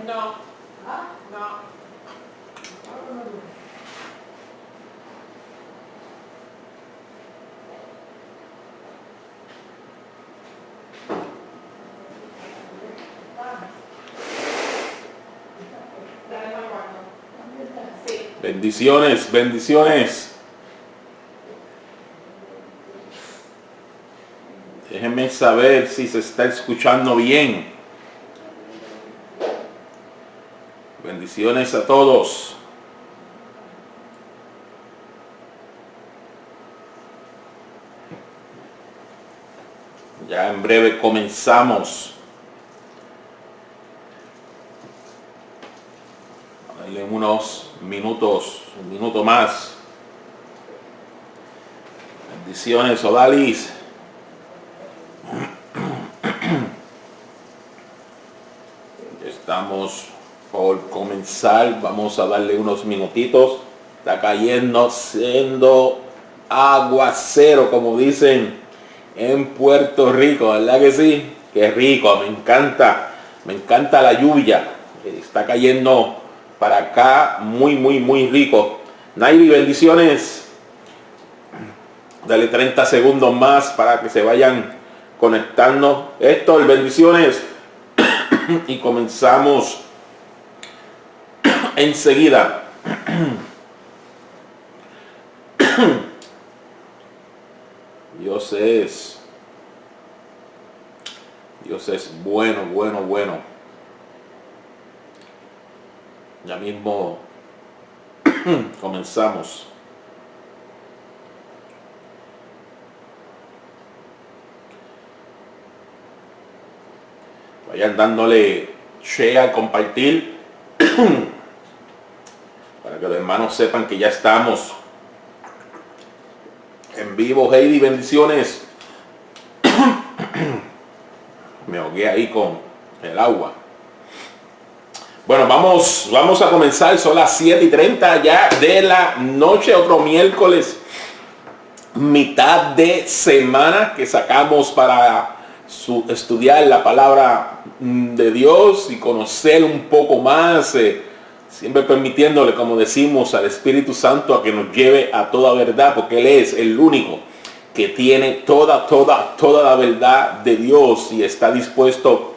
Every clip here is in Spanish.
No. No. Bendiciones, bendiciones. Déjenme saber si se está escuchando bien. Bendiciones a todos. Ya en breve comenzamos. Darle unos minutos, un minuto más. Bendiciones, Odalis. Estamos por comenzar, vamos a darle unos minutitos. Está cayendo, siendo aguacero, como dicen en Puerto Rico, ¿verdad que sí? Qué rico, me encanta la lluvia. Está cayendo para acá, muy rico. Nairi, bendiciones. Dale 30 segundos más para que se vayan conectando. Héctor, bendiciones. Y comenzamos enseguida. Dios es bueno. Ya mismo comenzamos. Vayan dándole share, compartir, para que los hermanos sepan que ya estamos en vivo. Heidi, bendiciones. Me ahogué ahí con el agua. Bueno, vamos a comenzar. Son las 7:30 ya de la noche, otro miércoles, mitad de semana que sacamos para estudiar la palabra de Dios y conocer un poco más, siempre permitiéndole, como decimos, al Espíritu Santo a que nos lleve a toda verdad, porque Él es el único que tiene toda la verdad de Dios y está dispuesto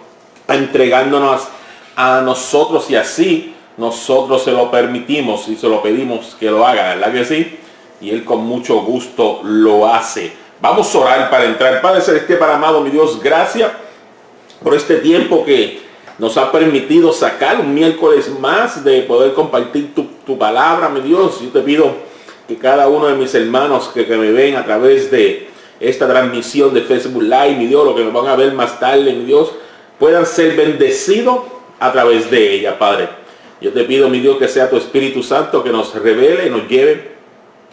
a entregándonos a nosotros, y así nosotros se lo permitimos y se lo pedimos que lo haga, ¿verdad que sí? Y Él con mucho gusto lo hace. Vamos a orar para entrar. Padre Celestial, Padre amado, mi Dios, gracias por este tiempo que nos ha permitido sacar un miércoles más de poder compartir tu palabra, mi Dios. Yo te pido que cada uno de mis hermanos que me ven a través de esta transmisión de Facebook Live, mi Dios, lo que me van a ver más tarde, mi Dios, puedan ser bendecidos a través de ella, Padre. Yo te pido, mi Dios, que sea tu Espíritu Santo que nos revele, nos lleve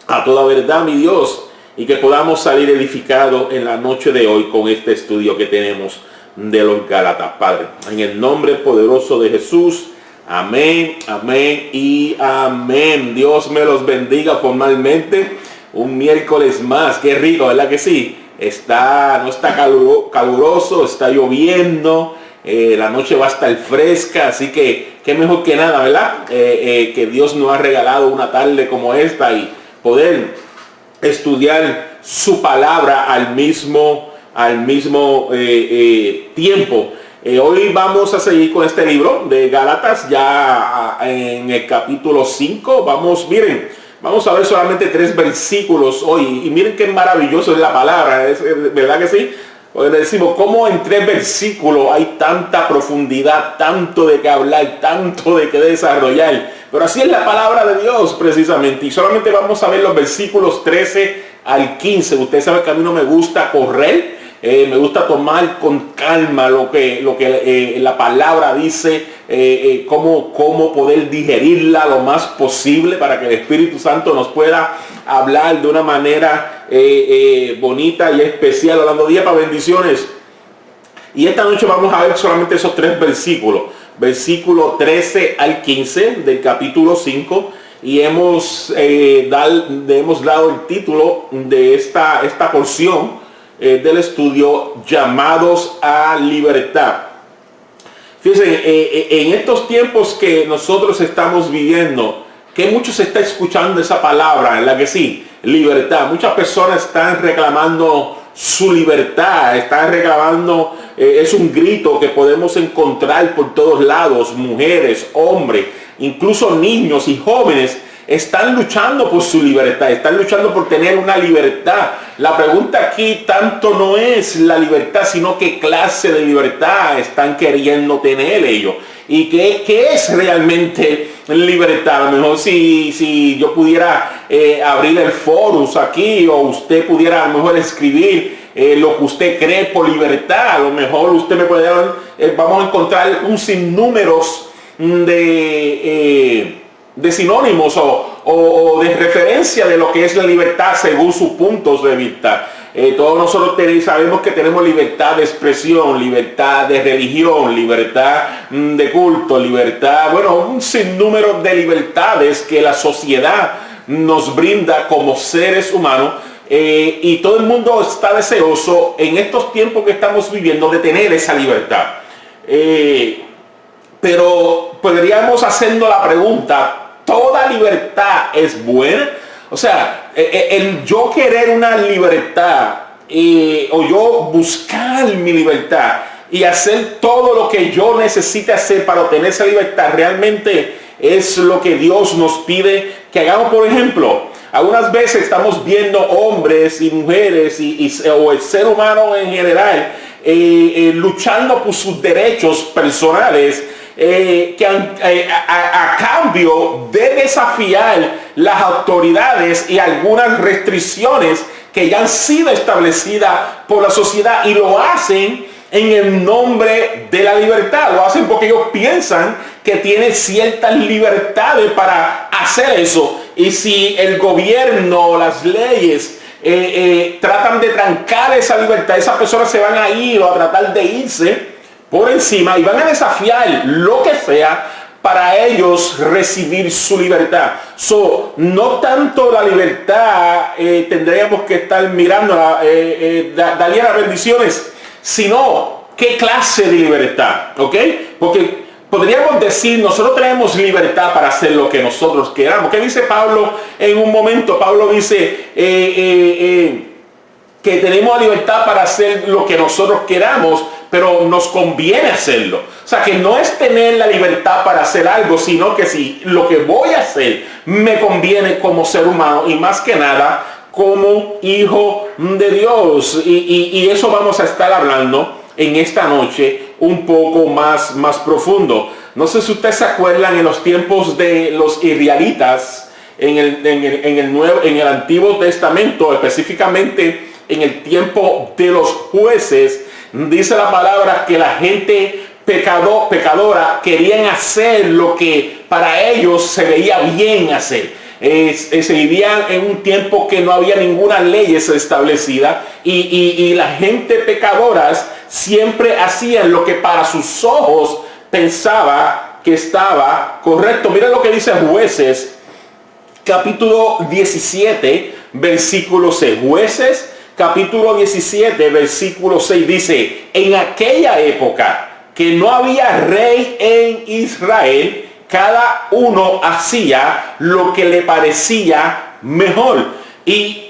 a toda verdad, mi Dios, y que podamos salir edificados en la noche de hoy con este estudio que tenemos de los Gálatas, Padre. En el nombre poderoso de Jesús. Amén, amén y amén. Dios me los bendiga formalmente. Un miércoles más. Qué rico, ¿verdad que sí? No está caluroso, está lloviendo. La noche va a estar fresca, así que qué mejor que nada, ¿verdad? Que Dios nos ha regalado una tarde como esta y poder estudiar su palabra al mismo tiempo. Hoy vamos a seguir con este libro de Gálatas, ya en el capítulo 5. Miren, vamos a ver solamente 3 versículos hoy. Y miren qué maravilloso es la palabra, ¿verdad que sí? Porque decimos, cómo en 3 versículos hay tanta profundidad, tanto de qué hablar, tanto de qué desarrollar. Pero así es la palabra de Dios precisamente. Y solamente vamos a ver los versículos 13 al 15. Usted sabe que a mí no me gusta correr. Me gusta tomar con calma lo que la palabra dice, cómo poder digerirla lo más posible para que el Espíritu Santo nos pueda hablar de una manera bonita y especial, hablando día para bendiciones. Y esta noche vamos a ver solamente esos 3 versículos, versículo 13 al 15 del capítulo 5. Y hemos dado el título de esta porción del estudio, llamados a libertad. Fíjense, en estos tiempos que nosotros estamos viviendo, que mucho se está escuchando esa palabra, en la que sí, libertad. Muchas personas están reclamando su libertad, están reclamando, es un grito que podemos encontrar por todos lados, mujeres, hombres, incluso niños y jóvenes están luchando por su libertad, están luchando por tener una libertad. La pregunta aquí tanto no es la libertad, sino qué clase de libertad están queriendo tener ellos. ¿Y qué es realmente libertad? A lo mejor si yo pudiera abrir el Forus aquí, o usted pudiera a lo mejor escribir lo que usted cree por libertad, a lo mejor usted me puede dar, vamos a encontrar un sinnúmeros de sinónimos o de referencia de lo que es la libertad según sus puntos de vista. Todos nosotros sabemos que tenemos libertad de expresión, libertad de religión, libertad de culto, libertad, bueno, un sinnúmero de libertades que la sociedad nos brinda como seres humanos, y todo el mundo está deseoso en estos tiempos que estamos viviendo de tener esa libertad. Pero podríamos hacernos la pregunta, ¿toda libertad es buena? O sea, el yo querer una libertad o yo buscar mi libertad y hacer todo lo que yo necesite hacer para obtener esa libertad, realmente es lo que Dios nos pide que hagamos. Por ejemplo, algunas veces estamos viendo hombres y mujeres o el ser humano en general luchando por sus derechos personales, que a cambio de desafiar las autoridades y algunas restricciones que ya han sido establecidas por la sociedad, y lo hacen en el nombre de la libertad. Lo hacen porque ellos piensan que tienen ciertas libertades para hacer eso, y si el gobierno o las leyes tratan de trancar esa libertad, esas personas se van a ir o a tratar de irse por encima y van a desafiar lo que sea para ellos recibir su libertad. No tanto la libertad tendríamos que estar mirándola, Daliana, bendiciones, sino qué clase de libertad, ¿ok? Porque podríamos decir, nosotros tenemos libertad para hacer lo que nosotros queramos. ¿Qué dice Pablo en un momento? Pablo dice que tenemos la libertad para hacer lo que nosotros queramos, pero nos conviene hacerlo. O sea, que no es tener la libertad para hacer algo, sino que si lo que voy a hacer me conviene como ser humano, y más que nada como hijo de Dios. Y eso vamos a estar hablando en esta noche un poco más profundo. No sé si ustedes se acuerdan en los tiempos de los israelitas, en el Antiguo Testamento, específicamente en el tiempo de los jueces, dice la palabra que la gente pecadora querían hacer lo que para ellos se veía bien hacer. Se vivían en un tiempo que no había ninguna ley establecida, y la gente pecadoras siempre hacían lo que para sus ojos pensaba que estaba correcto. Mira lo que dice Jueces capítulo 17 versículo 6. Jueces capítulo 17 versículo 6 dice: en aquella época que no había rey en Israel, cada uno hacía lo que le parecía mejor. Y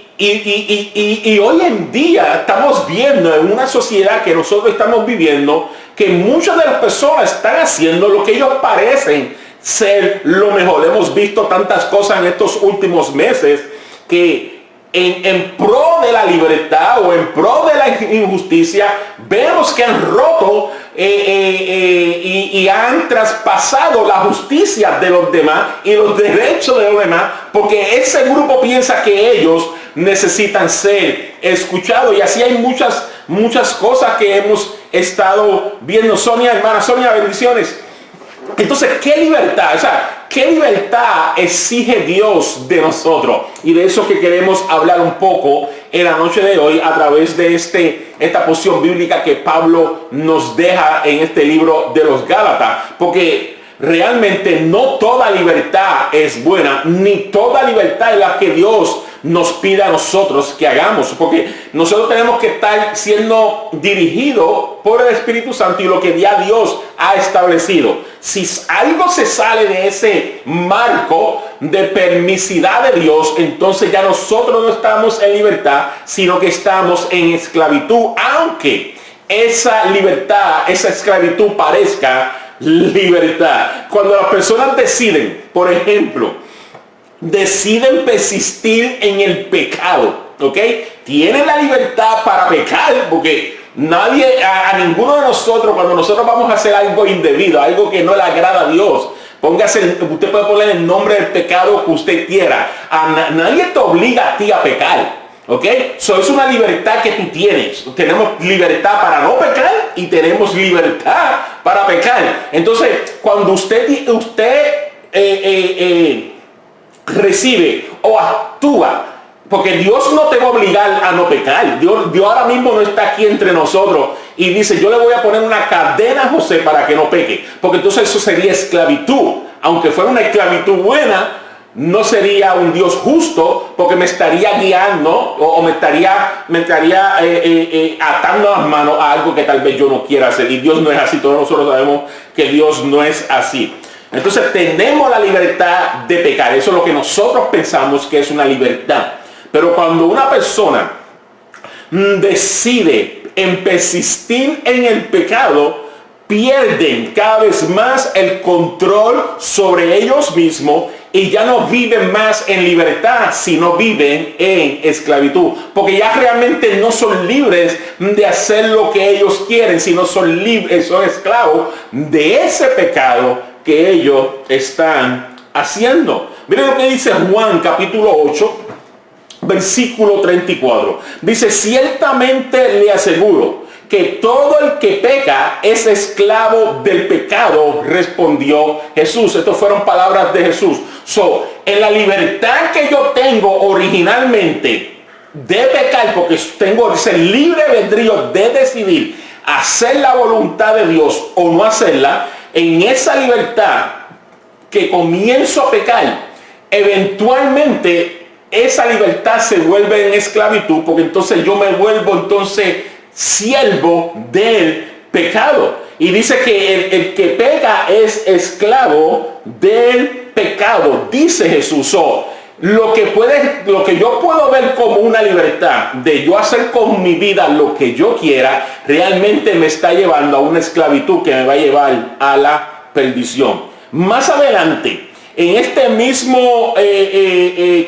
hoy en día estamos viendo en una sociedad que nosotros estamos viviendo que muchas de las personas están haciendo lo que ellos parecen ser lo mejor. Hemos visto tantas cosas en estos últimos meses que en pro de la libertad o en pro de la injusticia, vemos que han roto y han traspasado la justicia de los demás y los derechos de los demás, porque ese grupo piensa que ellos necesitan ser escuchados. Y así hay muchas cosas que hemos estado viendo. Sonia, hermana Sonia, bendiciones. Entonces, ¿qué libertad? O sea, ¿qué libertad exige Dios de nosotros? Y de eso que queremos hablar un poco en la noche de hoy a través de esta porción bíblica que Pablo nos deja en este libro de los Gálatas. Porque realmente no toda libertad es buena, ni toda libertad es la que Dios nos pide a nosotros que hagamos, porque nosotros tenemos que estar siendo dirigidos por el Espíritu Santo y lo que ya Dios ha establecido. Si algo se sale de ese marco de permisidad de Dios, entonces ya nosotros no estamos en libertad, sino que estamos en esclavitud, aunque esa libertad, esa esclavitud parezca libertad. Cuando las personas deciden, por ejemplo, deciden persistir en el pecado, ¿ok? Tienen la libertad para pecar, porque nadie, a ninguno de nosotros, cuando nosotros vamos a hacer algo indebido, algo que no le agrada a Dios, póngase, usted puede poner el nombre del pecado que usted quiera. Nadie te obliga a ti a pecar. ¿Ok? Eso es una libertad que tú tienes. Tenemos libertad para no pecar y tenemos libertad para pecar. Entonces, cuando usted recibe o actúa, porque Dios no te va a obligar a no pecar. Dios ahora mismo no está aquí entre nosotros y dice, yo le voy a poner una cadena a José para que no peque. Porque entonces eso sería esclavitud. Aunque fuera una esclavitud buena, no sería un Dios justo, porque me estaría guiando o me estaría atando las manos a algo que tal vez yo no quiera hacer. Y Dios no es así. Todos nosotros sabemos que Dios no es así. Entonces tenemos la libertad de pecar. Eso es lo que nosotros pensamos que es una libertad. Pero cuando una persona decide en persistir en el pecado, pierden cada vez más el control sobre ellos mismos y ya no viven más en libertad, sino viven en esclavitud. Porque ya realmente no son libres de hacer lo que ellos quieren, sino son libres, son esclavos de ese pecado que ellos están haciendo. Miren lo que dice Juan capítulo 8, versículo 34. Dice, ciertamente le aseguro que todo el que peca es esclavo del pecado, respondió Jesús. Estas fueron palabras de Jesús. En la libertad que yo tengo originalmente de pecar, porque tengo ese libre albedrío de decidir hacer la voluntad de Dios o no hacerla, en esa libertad que comienzo a pecar, eventualmente esa libertad se vuelve en esclavitud, porque entonces yo me vuelvo siervo del pecado. Y dice que el que peca es esclavo del pecado, dice Jesús. Lo que yo puedo ver como una libertad de yo hacer con mi vida lo que yo quiera, realmente me está llevando a una esclavitud que me va a llevar a la perdición. Más adelante, en este mismo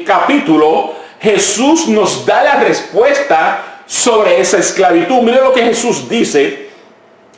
capítulo, Jesús nos da la respuesta sobre esa esclavitud. Mire lo que Jesús dice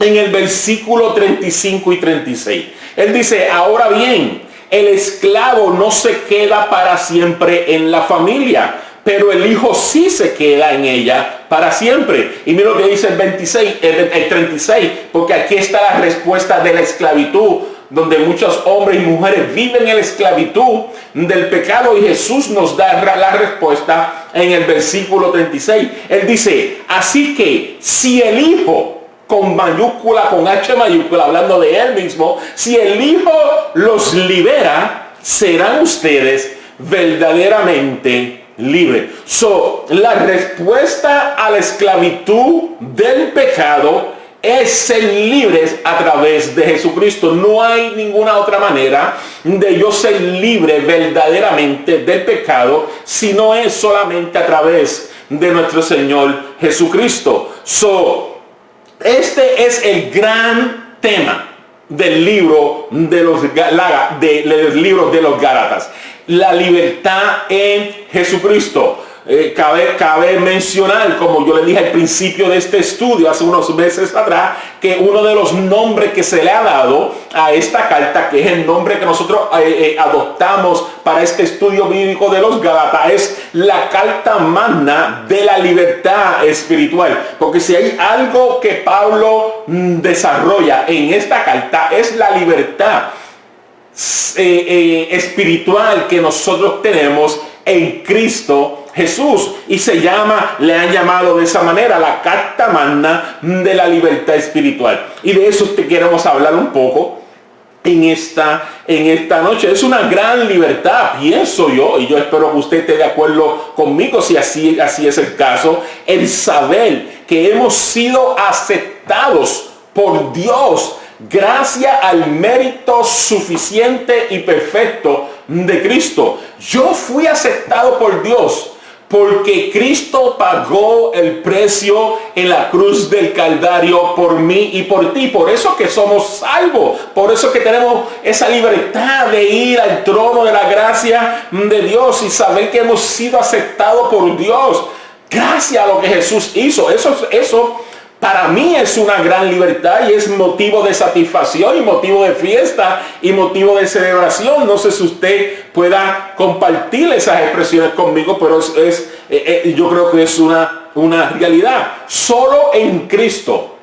en el versículo 35 y 36. Él dice, ahora bien, el esclavo no se queda para siempre en la familia, pero el hijo sí se queda en ella para siempre. Y mire lo que dice el 36, porque aquí está la respuesta de la esclavitud, donde muchos hombres y mujeres viven en la esclavitud del pecado, y Jesús nos da la respuesta en el versículo 36. Él dice, así que si el Hijo, con mayúscula, con H mayúscula, hablando de él mismo, si el Hijo los libera, serán ustedes verdaderamente libres. La respuesta a la esclavitud del pecado es ser libres a través de Jesucristo. No hay ninguna otra manera de yo ser libre verdaderamente del pecado, si no es solamente a través de nuestro Señor Jesucristo. Este es el gran tema del libro de los libros de los Gálatas. La libertad en Jesucristo. Cabe mencionar, como yo le dije al principio de este estudio, hace unos meses atrás, que uno de los nombres que se le ha dado a esta carta, que es el nombre que nosotros adoptamos para este estudio bíblico de los Gálatas, es la carta magna de la libertad espiritual. Porque si hay algo que Pablo desarrolla en esta carta, es la libertad espiritual que nosotros tenemos en Cristo Jesús, y le han llamado de esa manera la carta magna de la libertad espiritual. Y de eso queremos hablar un poco en esta noche. Es una gran libertad, pienso yo, y yo espero que usted esté de acuerdo conmigo si así es el caso, el saber que hemos sido aceptados por Dios gracias al mérito suficiente y perfecto de Cristo. Yo fui aceptado por Dios porque Cristo pagó el precio en la cruz del Calvario por mí y por ti. Por eso que somos salvos. Por eso que tenemos esa libertad de ir al trono de la gracia de Dios y saber que hemos sido aceptados por Dios gracias a lo que Jesús hizo. Eso para mí es una gran libertad y es motivo de satisfacción y motivo de fiesta y motivo de celebración. No sé si usted pueda compartir esas expresiones conmigo, pero yo creo que es una realidad. Solo en Cristo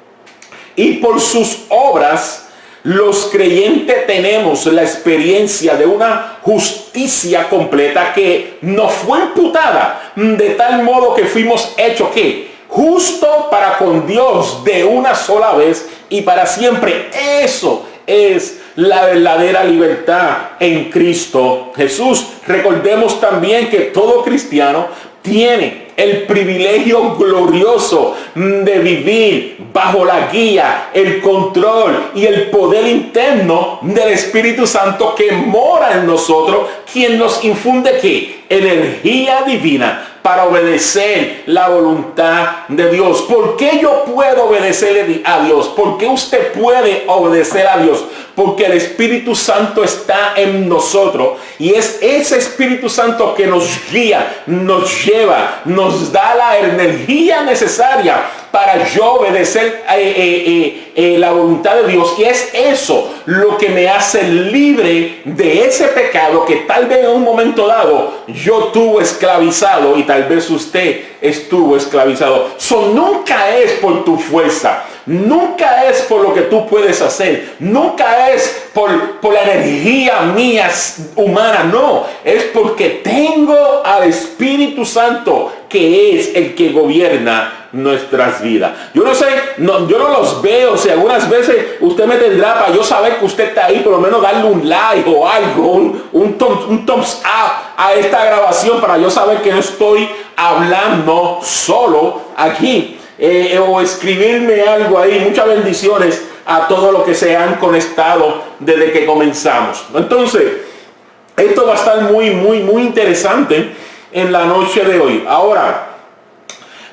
y por sus obras los creyentes tenemos la experiencia de una justicia completa que nos fue imputada de tal modo que fuimos hechos ¿qué? Justo para con Dios de una sola vez y para siempre. Eso es la verdadera libertad en Cristo Jesús. Recordemos también que todo cristiano tiene el privilegio glorioso de vivir bajo la guía, el control y el poder interno del Espíritu Santo que mora en nosotros, quien nos infunde ¿qué? Energía divina para obedecer la voluntad de Dios. ¿Por qué yo puedo obedecerle a Dios? ¿Por qué usted puede obedecer a Dios? Porque el Espíritu Santo está en nosotros y es ese Espíritu Santo que nos guía, nos lleva, nos da la energía necesaria para yo obedecer la voluntad de Dios. Y es eso lo que me hace libre de ese pecado que tal vez en un momento dado yo tuve esclavizado y tal vez usted estuvo esclavizado. Nunca es por tu fuerza, nunca es por lo que tú puedes hacer, nunca es por la energía mía humana, no, es porque tengo al Espíritu Santo que es el que gobierna nuestras vidas. Yo no sé, yo no los veo, si algunas veces usted me tendrá para yo saber que usted está ahí, por lo menos darle un like o algo, un thumbs up a esta grabación para yo saber que no estoy hablando solo aquí, o escribirme algo ahí. Muchas bendiciones a todos los que se han conectado desde que comenzamos. Entonces, esto va a estar muy interesante en la noche de hoy. Ahora,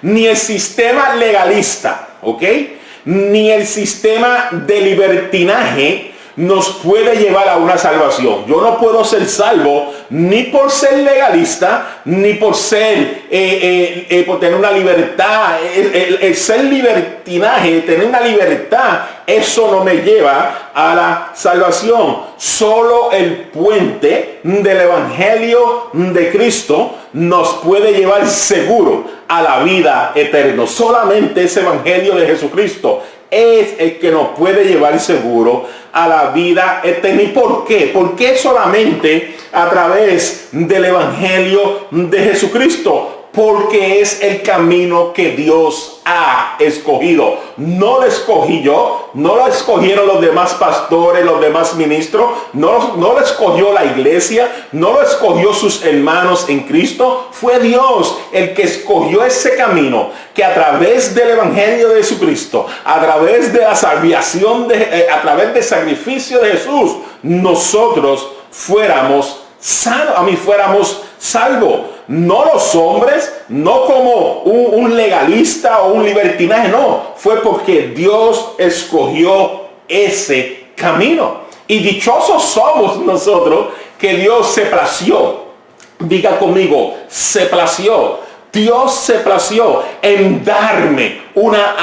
ni el sistema legalista, ¿ok? Ni el sistema de libertinaje nos puede llevar a una salvación. Yo no puedo ser salvo ni por ser legalista, ni por ser, por tener una libertad. El ser libertinaje, tener una libertad, eso no me lleva a la salvación. Solo el puente del Evangelio de Cristo nos puede llevar seguro a la vida eterna. Solamente ese Evangelio de Jesucristo es el que nos puede llevar seguro a la vida eterna. ¿Y por qué? ¿Por qué solamente a través del Evangelio de Jesucristo? Porque es el camino que Dios ha escogido. No lo escogí yo, no lo escogieron los demás pastores, los demás ministros, no lo escogió la iglesia, no lo escogió sus hermanos en Cristo. Fue Dios el que escogió ese camino, que a través del Evangelio de Jesucristo, a través de la salvación, a través del sacrificio de Jesús, nosotros fuéramos salvos. No los hombres, no como un legalista o un libertinaje, no. Fue porque Dios escogió ese camino. Y dichosos somos nosotros que Dios se plació. Diga conmigo, se plació. Dios se plació en darme una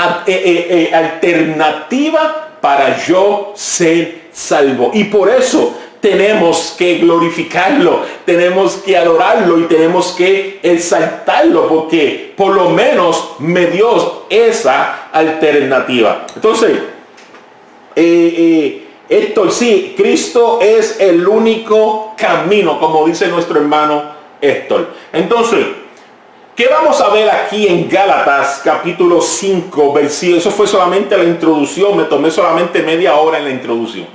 alternativa para yo ser salvo. Y por eso tenemos que glorificarlo, tenemos que adorarlo y tenemos que exaltarlo, porque por lo menos me dio esa alternativa. Entonces, esto sí, Cristo es el único camino, como dice nuestro hermano Héctor. Entonces, ¿qué vamos a ver aquí en Gálatas capítulo 5, versículo? Eso fue solamente la introducción, me tomé solamente media hora en la introducción.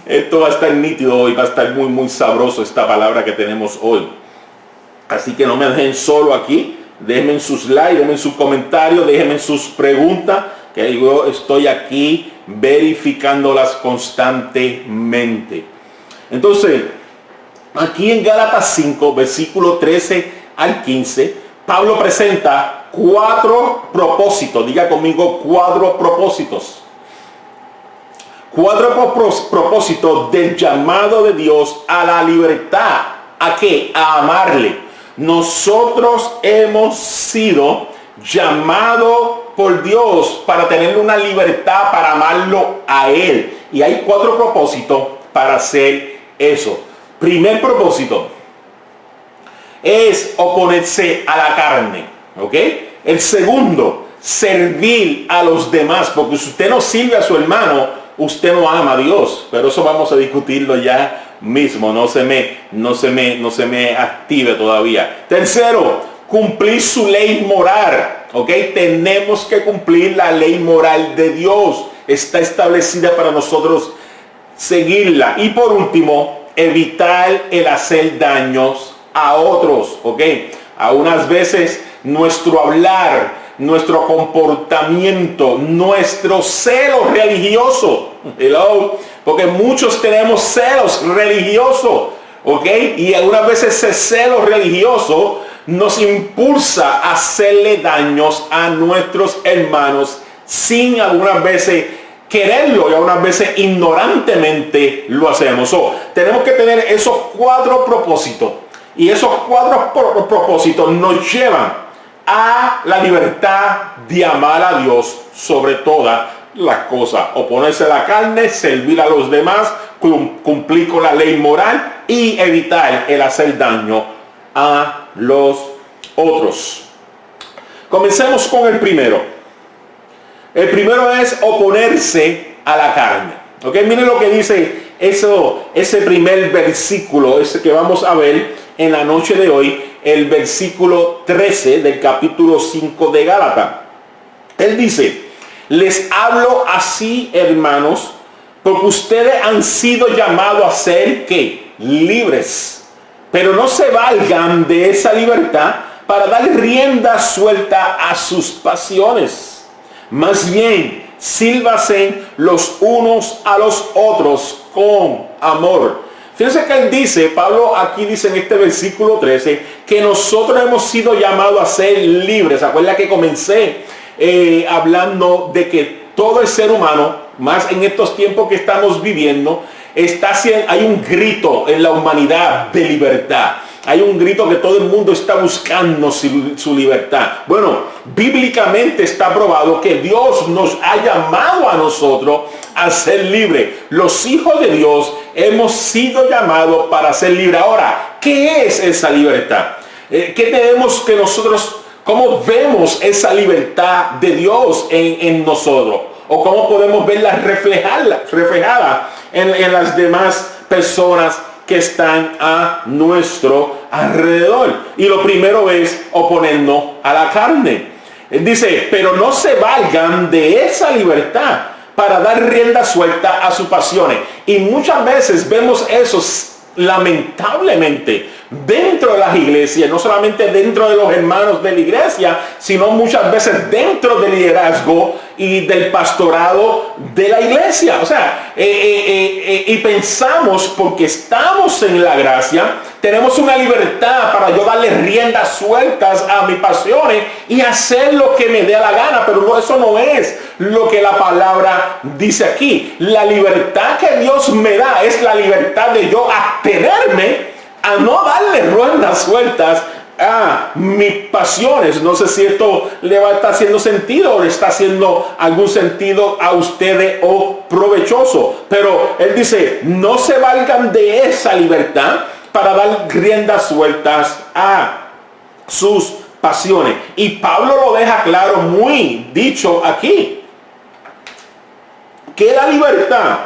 Esto va a estar nítido hoy, va a estar muy, muy sabroso esta palabra que tenemos hoy. Así que no me dejen solo aquí. Déjenme sus likes, déjenme sus comentarios, déjenme sus preguntas, que yo estoy aquí verificándolas constantemente. Entonces, aquí en Gálatas 5, versículo 13 al 15, Pablo presenta 4 propósitos. Diga conmigo 4 propósitos. 4 propósitos del llamado de Dios a la libertad. ¿A qué? A amarle. Nosotros hemos sido llamados por Dios para tener una libertad, para amarlo a Él. Y hay 4 propósitos para hacer eso. Primer propósito es oponerse a la carne. ¿Ok? El segundo, servir a los demás. Porque si usted no sirve a su hermano, usted no ama a Dios. Pero eso vamos a discutirlo ya mismo. No se me active todavía. Tercero, cumplir su ley moral. ¿Ok? Tenemos que cumplir la ley moral de Dios. Está establecida para nosotros seguirla. Y por último, evitar el hacer daños a otros. ¿Ok? Algunas veces nuestro hablar, nuestro comportamiento, nuestro celo religioso, hello, porque muchos tenemos celos religiosos, ¿ok? Y algunas veces ese celo religioso nos impulsa a hacerle daños a nuestros hermanos sin algunas veces quererlo y algunas veces ignorantemente lo hacemos. Tenemos que tener esos 4 propósitos, y esos 4 propósitos nos llevan a la libertad de amar a Dios sobre todas las cosas. Oponerse a la carne, servir a los demás, cumplir con la ley moral y evitar el hacer daño a los otros. Comencemos con el primero. El primero es oponerse a la carne. ¿Ok? Miren lo que dice ese primer versículo, ese que vamos a ver en la noche de hoy, el versículo 13 del capítulo 5 de Gálatas. Él dice: les hablo así, hermanos, porque ustedes han sido llamados a ser ¿qué? Libres. Pero no se valgan de esa libertad para dar rienda suelta a sus pasiones. Más bien, sírvanse los unos a los otros con amor. Fíjense que él dice, Pablo aquí dice en este versículo 13, que nosotros hemos sido llamados a ser libres. Acuerda que comencé hablando de que todo el ser humano, más en estos tiempos que estamos viviendo, hay un grito en la humanidad de libertad. Hay un grito que todo el mundo está buscando su libertad. Bueno, bíblicamente está probado que Dios nos ha llamado a nosotros a ser libres. Los hijos de Dios hemos sido llamados para ser libres. Ahora, ¿qué es esa libertad? ¿Qué tenemos que nosotros, cómo vemos esa libertad de Dios en nosotros? ¿O cómo podemos verla reflejada en las demás personas que están a nuestro alrededor? Y lo primero es oponernos a la carne. Él dice, pero no se valgan de esa libertad para dar rienda suelta a sus pasiones. Y muchas veces vemos eso, lamentablemente, dentro de las iglesias, no solamente dentro de los hermanos de la iglesia, sino muchas veces dentro del liderazgo y del pastorado de la iglesia. O sea, y pensamos, porque estamos en la gracia, tenemos una libertad para yo darle riendas sueltas a mis pasiones y hacer lo que me dé la gana. Pero no, eso no es lo que la palabra dice aquí. La libertad que Dios me da es la libertad de yo abstenerme a no darle riendas sueltas a mis pasiones. No sé si esto le va a estar haciendo sentido o le está haciendo algún sentido a ustedes o provechoso. Pero él dice, no se valgan de esa libertad para dar riendas sueltas a sus pasiones. Y Pablo lo deja claro, muy dicho aquí, que la libertad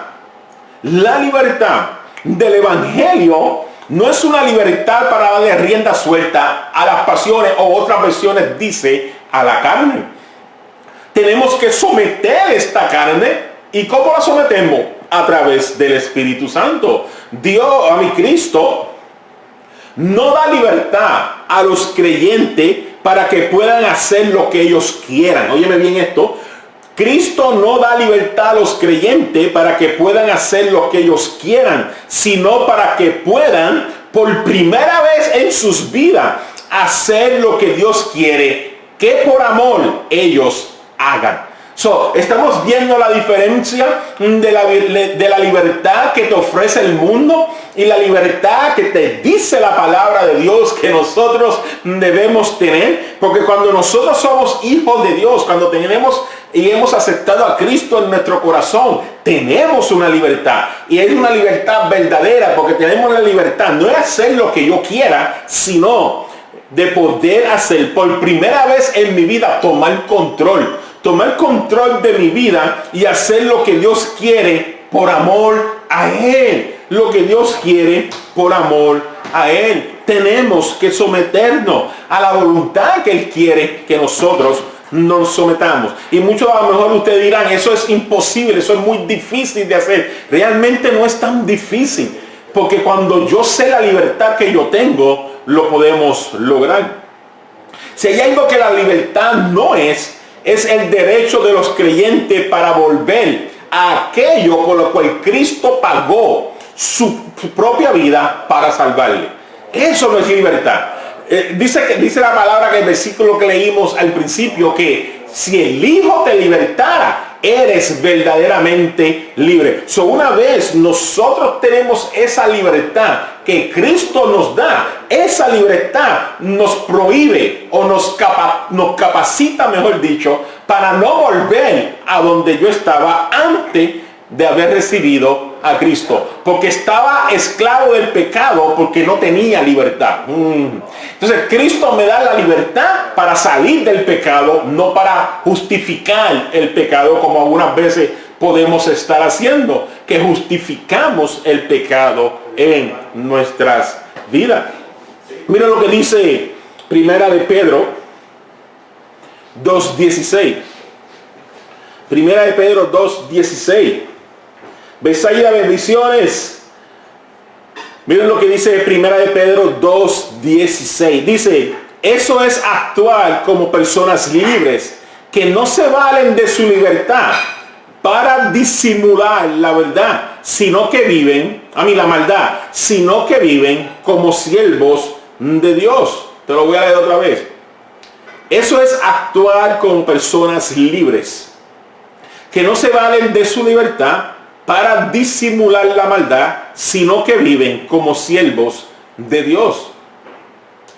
del evangelio no es una libertad para darle rienda suelta a las pasiones, o otras versiones dice a la carne. Tenemos que someter esta carne. ¿Y cómo la sometemos? a través del Espíritu Santo. Dios, a mi Cristo, no da libertad a los creyentes para que puedan hacer lo que ellos quieran. Óyeme bien esto. Cristo no da libertad a los creyentes para que puedan hacer lo que ellos quieran, sino para que puedan, por primera vez en sus vidas, hacer lo que Dios quiere que por amor ellos hagan. Estamos viendo la diferencia de la libertad que te ofrece el mundo y la libertad que te dice la palabra de Dios que nosotros debemos tener. Porque cuando nosotros somos hijos de Dios, cuando tenemos y hemos aceptado a Cristo en nuestro corazón, tenemos una libertad. Y es una libertad verdadera, porque tenemos la libertad no de hacer lo que yo quiera, sino de poder hacer por primera vez en mi vida, tomar control de mi vida y hacer lo que Dios quiere por amor a Él. Lo que Dios quiere por amor a Él. Tenemos que someternos a la voluntad que Él quiere que nosotros nos sometamos. Y muchos a lo mejor ustedes dirán, eso es imposible, eso es muy difícil de hacer. Realmente no es tan difícil, porque cuando yo sé la libertad que yo tengo, lo podemos lograr. Si hay algo que la libertad no es el derecho de los creyentes para volver a aquello con lo cual Cristo pagó su propia vida para salvarle. Eso no es libertad. Dice la palabra que el versículo que leímos al principio, que si el Hijo te libertara, eres verdaderamente libre. Una vez nosotros tenemos esa libertad que Cristo nos da, esa libertad nos prohíbe o nos capacita, mejor dicho, para no volver a donde yo estaba antes de haber recibido a Cristo, porque estaba esclavo del pecado, porque no tenía libertad. Entonces Cristo me da la libertad para salir del pecado, no para justificar el pecado, como algunas veces podemos estar haciendo, que justificamos el pecado en nuestras vidas. Mira lo que dice Primera de Pedro 2:16. Primera de Pedro 2:16. Besaida, bendiciones. Miren lo que dice Primera de Pedro 2:16. Dice, eso es actuar como personas libres, que no se valen de su libertad para disimular la verdad, sino que viven, la maldad, sino que viven como siervos de Dios. Te lo voy a leer otra vez. Eso es actuar como personas libres, que no se valen de su libertad para disimular la maldad, sino que viven como siervos de Dios.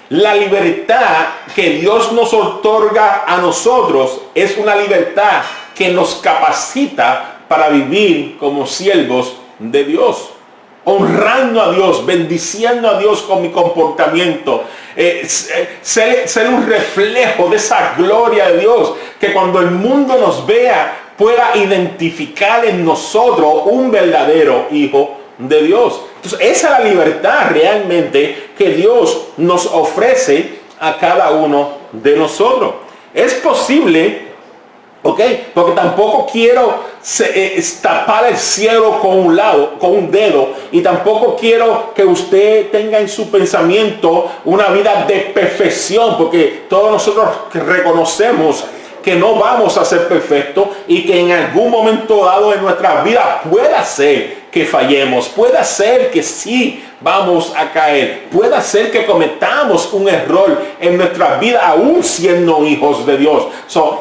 La libertad que Dios nos otorga a nosotros es una libertad que nos capacita para vivir como siervos de Dios, honrando a Dios, bendiciendo a Dios con mi comportamiento, ser un reflejo de esa gloria de Dios, que cuando el mundo nos vea pueda identificar en nosotros un verdadero hijo de Dios. Entonces esa es la libertad realmente que Dios nos ofrece a cada uno de nosotros. Es posible, ¿ok? Porque tampoco quiero tapar el cielo con un dedo, y tampoco quiero que usted tenga en su pensamiento una vida de perfección, porque todos nosotros reconocemos que no vamos a ser perfectos y que en algún momento dado de nuestra vida pueda ser que fallemos, puede ser que sí vamos a caer, puede ser que cometamos un error en nuestra vida aún siendo hijos de Dios.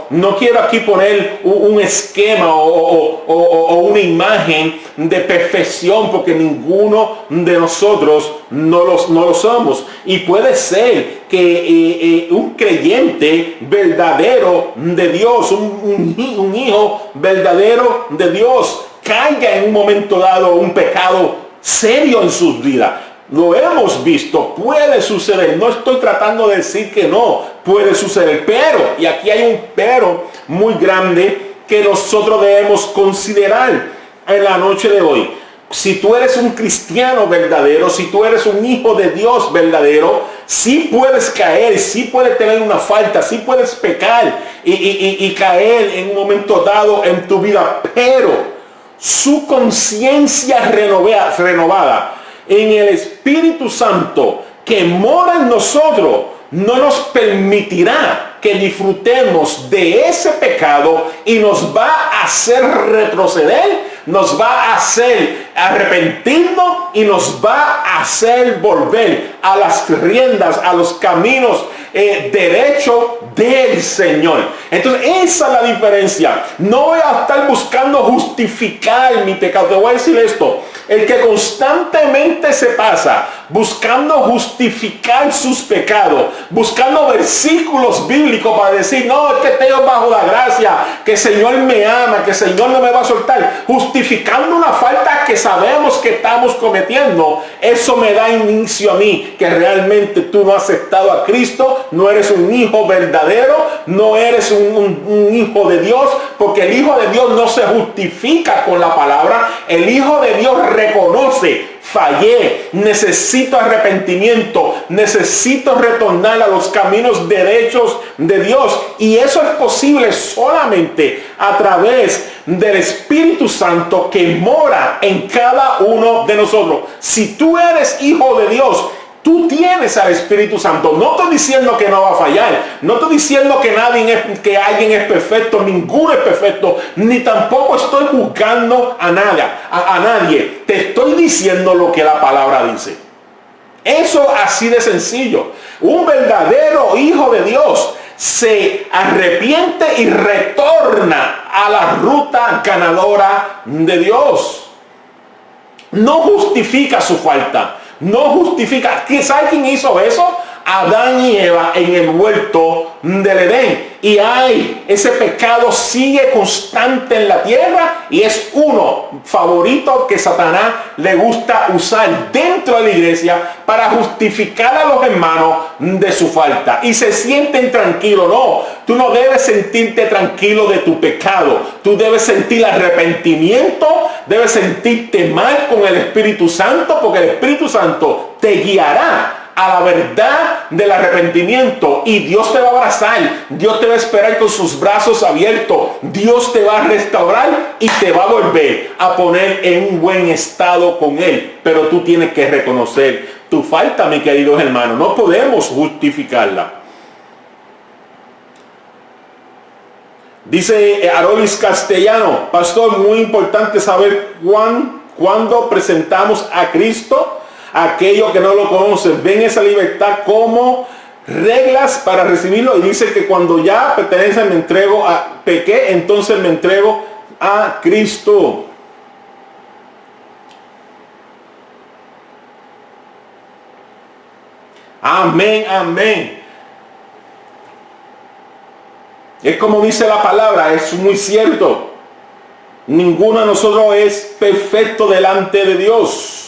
No quiero aquí poner un esquema o una imagen de perfección, porque ninguno de nosotros no lo somos. Y puede ser que un creyente verdadero de Dios, un hijo verdadero de Dios, caiga en un momento dado un pecado serio en sus vidas. Lo hemos visto, puede suceder. No estoy tratando de decir que no puede suceder, pero, y aquí hay un pero muy grande que nosotros debemos considerar en la noche de hoy. Si tú eres un cristiano verdadero, si tú eres un hijo de Dios verdadero, sí puedes caer, sí puedes tener una falta, sí puedes pecar y caer en un momento dado en tu vida, pero su conciencia renovada en el Espíritu Santo que mora en nosotros, no nos permitirá que disfrutemos de ese pecado y nos va a hacer retroceder, nos va a hacer arrepentirnos y nos va a hacer volver a las riendas, a los caminos derechos del Señor. Entonces esa es la diferencia. No voy a estar buscando justificar mi pecado. Te voy a decir esto: el que constantemente se pasa buscando justificar sus pecados, buscando versículos bíblicos para decir, no, es que estoy bajo la gracia, que el Señor me ama, que el Señor no me va a soltar, justificando una falta que sabemos que estamos cometiendo, eso me da inicio a mí que realmente tú no has aceptado a Cristo, no eres un hijo verdadero, no eres un hijo de Dios, porque el hijo de Dios no se justifica con la palabra, el hijo de Dios reconoce: fallé, necesito arrepentimiento, necesito retornar a los caminos derechos de Dios. Y eso es posible solamente a través del Espíritu Santo que mora en cada uno de nosotros. Si tú eres hijo de Dios, tú tienes al Espíritu Santo. No estoy diciendo que no va a fallar. No estoy diciendo que alguien es perfecto. Ninguno es perfecto. Ni tampoco estoy juzgando a nadie. Te estoy diciendo lo que la palabra dice. Eso así de sencillo. Un verdadero hijo de Dios se arrepiente y retorna a la ruta ganadora de Dios. No justifica su falta. No justifica. ¿Sabe quién hizo eso? Adán y Eva en el huerto del Edén. Y ese pecado sigue constante en la tierra y es uno favorito que Satanás le gusta usar dentro de la iglesia para justificar a los hermanos de su falta. Y se sienten tranquilos. No, tú no debes sentirte tranquilo de tu pecado. Tú debes sentir arrepentimiento, debes sentirte mal con el Espíritu Santo, porque el Espíritu Santo te guiará a la verdad del arrepentimiento y Dios te va a abrazar, Dios te va a esperar con sus brazos abiertos, Dios te va a restaurar y te va a volver a poner en un buen estado con Él. Pero tú tienes que reconocer tu falta, mi querido hermano, no podemos justificarla. Dice Arolis Castellano: pastor, muy importante saber cuándo presentamos a Cristo. Aquellos que no lo conocen ven esa libertad como reglas para recibirlo, y dice que cuando ya pertenece, me entrego a pequé, entonces me entrego a Cristo. Amén, amén. Es como dice la palabra, es muy cierto. Ninguno de nosotros es perfecto delante de Dios.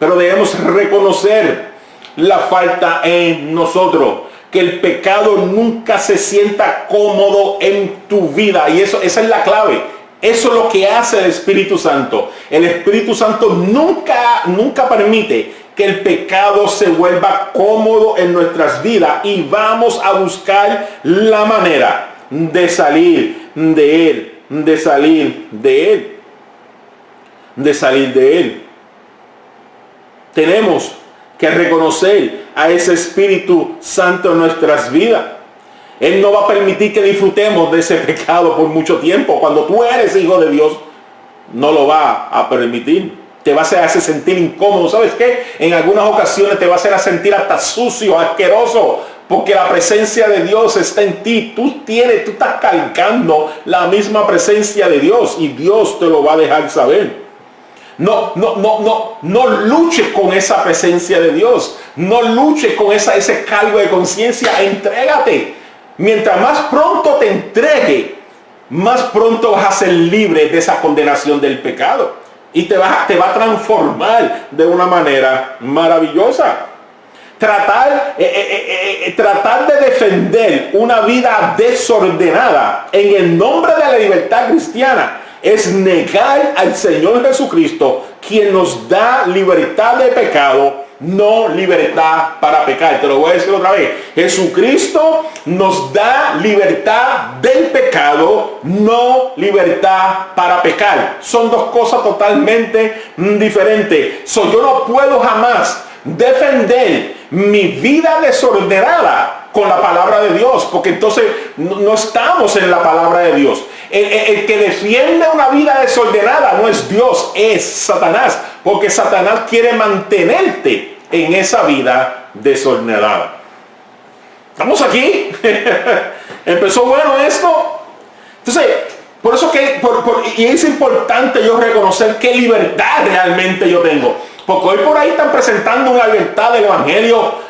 Pero debemos reconocer la falta en nosotros. Que el pecado nunca se sienta cómodo en tu vida. Y esa es la clave. Eso es lo que hace el Espíritu Santo. El Espíritu Santo nunca permite que el pecado se vuelva cómodo en nuestras vidas. Y vamos a buscar la manera de salir de él. De salir de él. De salir de él. Tenemos que reconocer a ese Espíritu Santo en nuestras vidas. Él no va a permitir que disfrutemos de ese pecado por mucho tiempo. Cuando tú eres hijo de Dios, no lo va a permitir. Te va a hacer sentir incómodo. ¿Sabes qué? En algunas ocasiones te va a hacer sentir hasta sucio, asqueroso, porque la presencia de Dios está en ti. Tú estás cargando la misma presencia de Dios y Dios te lo va a dejar saber. No luche con esa presencia de Dios. No luche con ese cargo de conciencia. Entrégate. Mientras más pronto te entregue, más pronto vas a ser libre de esa condenación del pecado. Y te va a transformar de una manera maravillosa. Tratar de defender una vida desordenada en el nombre de la libertad cristiana es negar al Señor Jesucristo, quien nos da libertad de pecado no libertad para pecar. Te lo voy a decir otra vez. Jesucristo nos da libertad del pecado, no libertad para pecar. Son dos cosas totalmente diferentes. Yo no puedo jamás defender mi vida desordenada con la palabra de Dios, porque entonces no estamos en la palabra de Dios. El que defiende una vida desordenada no es Dios, es Satanás, porque Satanás quiere mantenerte en esa vida desordenada. ¿Estamos aquí? ¿Empezó bueno esto? Entonces, por eso que y es importante yo reconocer qué libertad realmente yo tengo, porque hoy por ahí están presentando una libertad del evangelio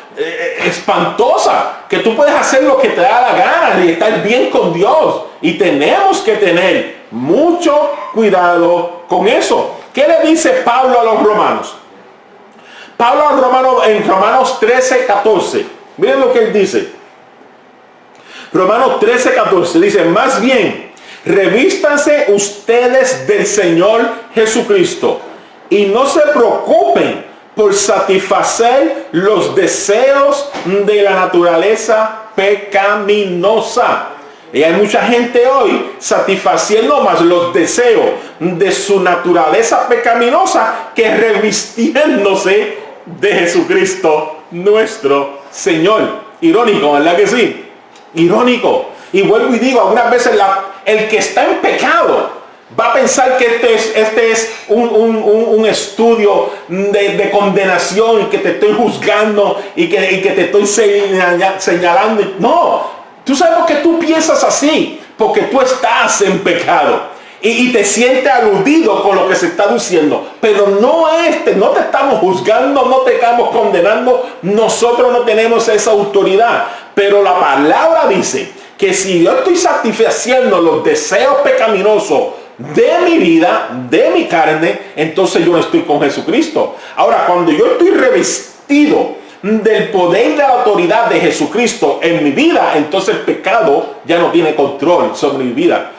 espantosa, que tú puedes hacer lo que te da la gana y estar bien con Dios, y tenemos que tener mucho cuidado con eso. ¿Qué le dice Pablo a los romanos? Pablo a los romanos en Romanos 13:14, miren lo que él dice. Romanos 13:14 dice: más bien revístanse ustedes del Señor Jesucristo y no se preocupen por satisfacer los deseos de la naturaleza pecaminosa. Y hay mucha gente hoy satisfaciendo más los deseos de su naturaleza pecaminosa que revistiéndose de Jesucristo nuestro Señor. Irónico, ¿verdad que sí? Irónico. Y vuelvo y digo, algunas veces el que está en pecado va a pensar que este es un estudio de condenación y que te estoy juzgando y que te estoy señalando. No, tú sabes por qué tú piensas así, porque tú estás en pecado y te sientes aludido con lo que se está diciendo. Pero no te estamos juzgando, no te estamos condenando. Nosotros no tenemos esa autoridad. Pero la palabra dice que si yo estoy satisfaciendo los deseos pecaminosos de mi vida, de mi carne, entonces yo no estoy con Jesucristo. Ahora, cuando yo estoy revestido del poder y de la autoridad de Jesucristo en mi vida, entonces el pecado ya no tiene control sobre mi vida.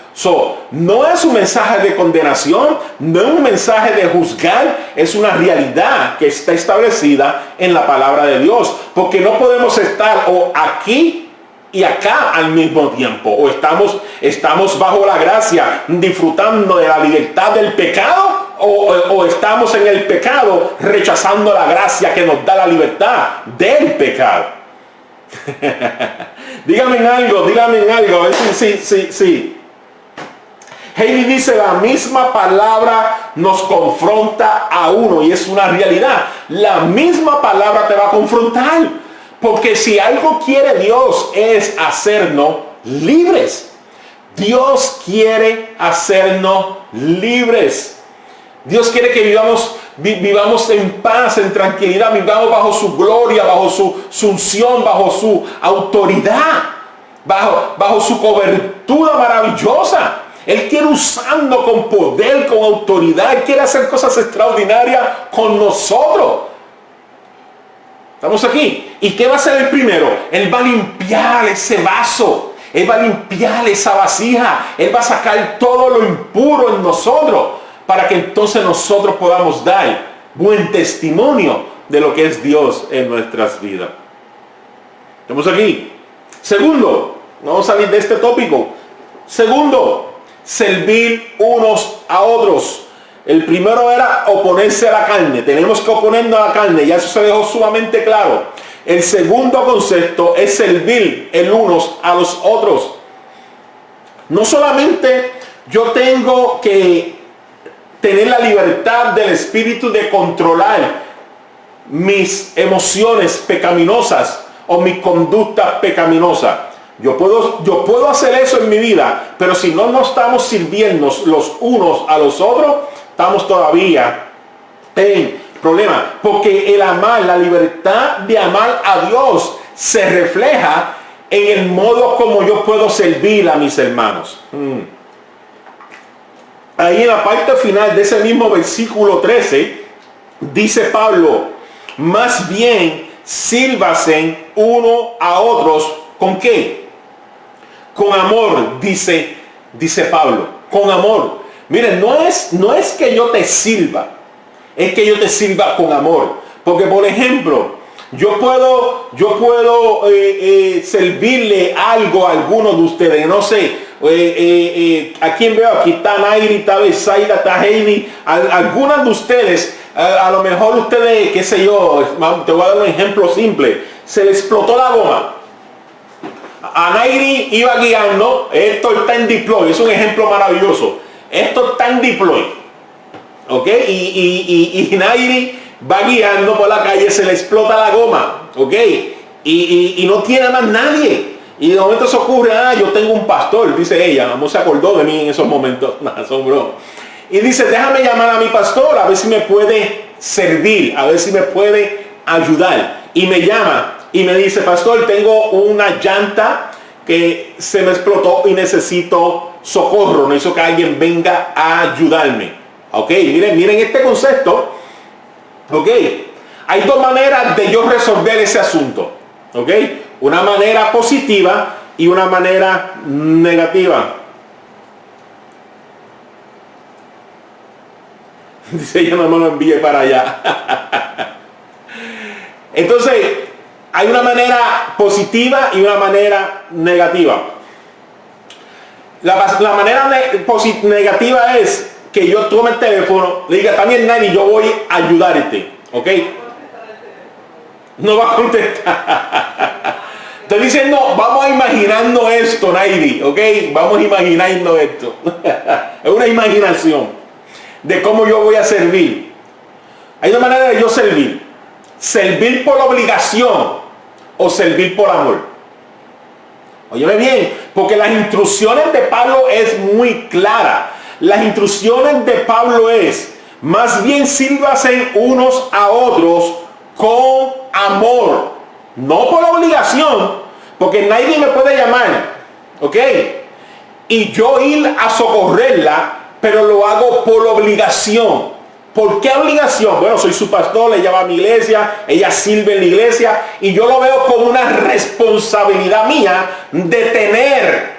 No es un mensaje de condenación, no es un mensaje de juzgar, es una realidad que está establecida en la palabra de Dios, porque no podemos estar o aquí y acá al mismo tiempo, o estamos bajo la gracia disfrutando de la libertad del pecado, o estamos en el pecado rechazando la gracia que nos da la libertad del pecado. díganme algo, a ver si. Heidi dice: la misma palabra nos confronta a uno, y es una realidad. La misma palabra te va a confrontar. Porque si algo quiere Dios es hacernos libres. Dios quiere hacernos libres. Dios quiere que vivamos en paz, en tranquilidad, vivamos bajo su gloria, bajo su unción, bajo su autoridad, bajo su cobertura maravillosa. Él quiere usarnos con poder, con autoridad. Él quiere hacer cosas extraordinarias con nosotros. ¿Estamos aquí? ¿Y qué va a hacer el primero? Él va a limpiar ese vaso. Él va a limpiar esa vasija. Él va a sacar todo lo impuro en nosotros, para que entonces nosotros podamos dar buen testimonio de lo que es Dios en nuestras vidas. ¿Estamos aquí? Segundo, vamos a salir de este tópico. Segundo, servir unos a otros. El primero era oponerse a la carne. Tenemos que oponernos a la carne. Ya eso se dejó sumamente claro. El segundo concepto es servir el unos a los otros. No solamente yo tengo que tener la libertad del espíritu de controlar mis emociones pecaminosas o mi conducta pecaminosa. Yo puedo hacer eso en mi vida, pero si no estamos sirviéndonos los unos a los otros, estamos todavía en problema. Porque el amar, la libertad de amar a Dios se refleja en el modo como yo puedo servir a mis hermanos. Ahí en la parte final de ese mismo versículo 13, dice Pablo: más bien sírvanse uno a otros. ¿Con qué? Con amor, dice Pablo. Con amor. Miren, no es que yo te sirva, es que yo te sirva con amor. Porque, por ejemplo, yo puedo servirle algo a alguno de ustedes, no sé, a quién veo, aquí está Nairi, está Besaida, está Heidi, algunas de ustedes, a lo mejor ustedes, qué sé yo, te voy a dar un ejemplo simple, se le explotó la goma. A Nairi iba guiando, esto está en deploy, es un ejemplo maravilloso, esto está en deploy, ¿ok? Y Nairi va guiando por la calle, se le explota la goma, ¿ok? Y no tiene más nadie. Y de momento se ocurre, yo tengo un pastor, dice ella, se acordó de mí en esos momentos, me asombró. Y dice, déjame llamar a mi pastor, a ver si me puede servir, a ver si me puede ayudar. Y me llama y me dice, pastor, tengo una llanta que se me explotó y necesito socorro, necesito que alguien venga a ayudarme. ¿Ok? Miren este concepto. ¿Ok? Hay dos maneras de yo resolver ese asunto. ¿Ok? Una manera positiva y una manera negativa. Dice, yo no me lo envíe para allá. Entonces, hay una manera positiva y una manera negativa. La manera negativa es que yo tome el teléfono, le diga, también Nani, yo voy a ayudarte, ¿ok? No va a contestar. Estoy diciendo, vamos a imaginando esto, Nairi, ¿ok? Vamos imaginando esto. Es una imaginación de cómo yo voy a servir. Hay una manera de yo servir. Servir por obligación o servir por amor. Óyeme bien, porque las instrucciones de Pablo es muy clara. Las instrucciones de Pablo es, más bien sírvanse unos a otros con amor, no por obligación, porque nadie me puede llamar, ¿ok? Y yo ir a socorrerla, pero lo hago por obligación. ¿Por qué obligación? Bueno, soy su pastor, le llama a mi iglesia, ella sirve en la iglesia y yo lo veo como una responsabilidad mía de tener,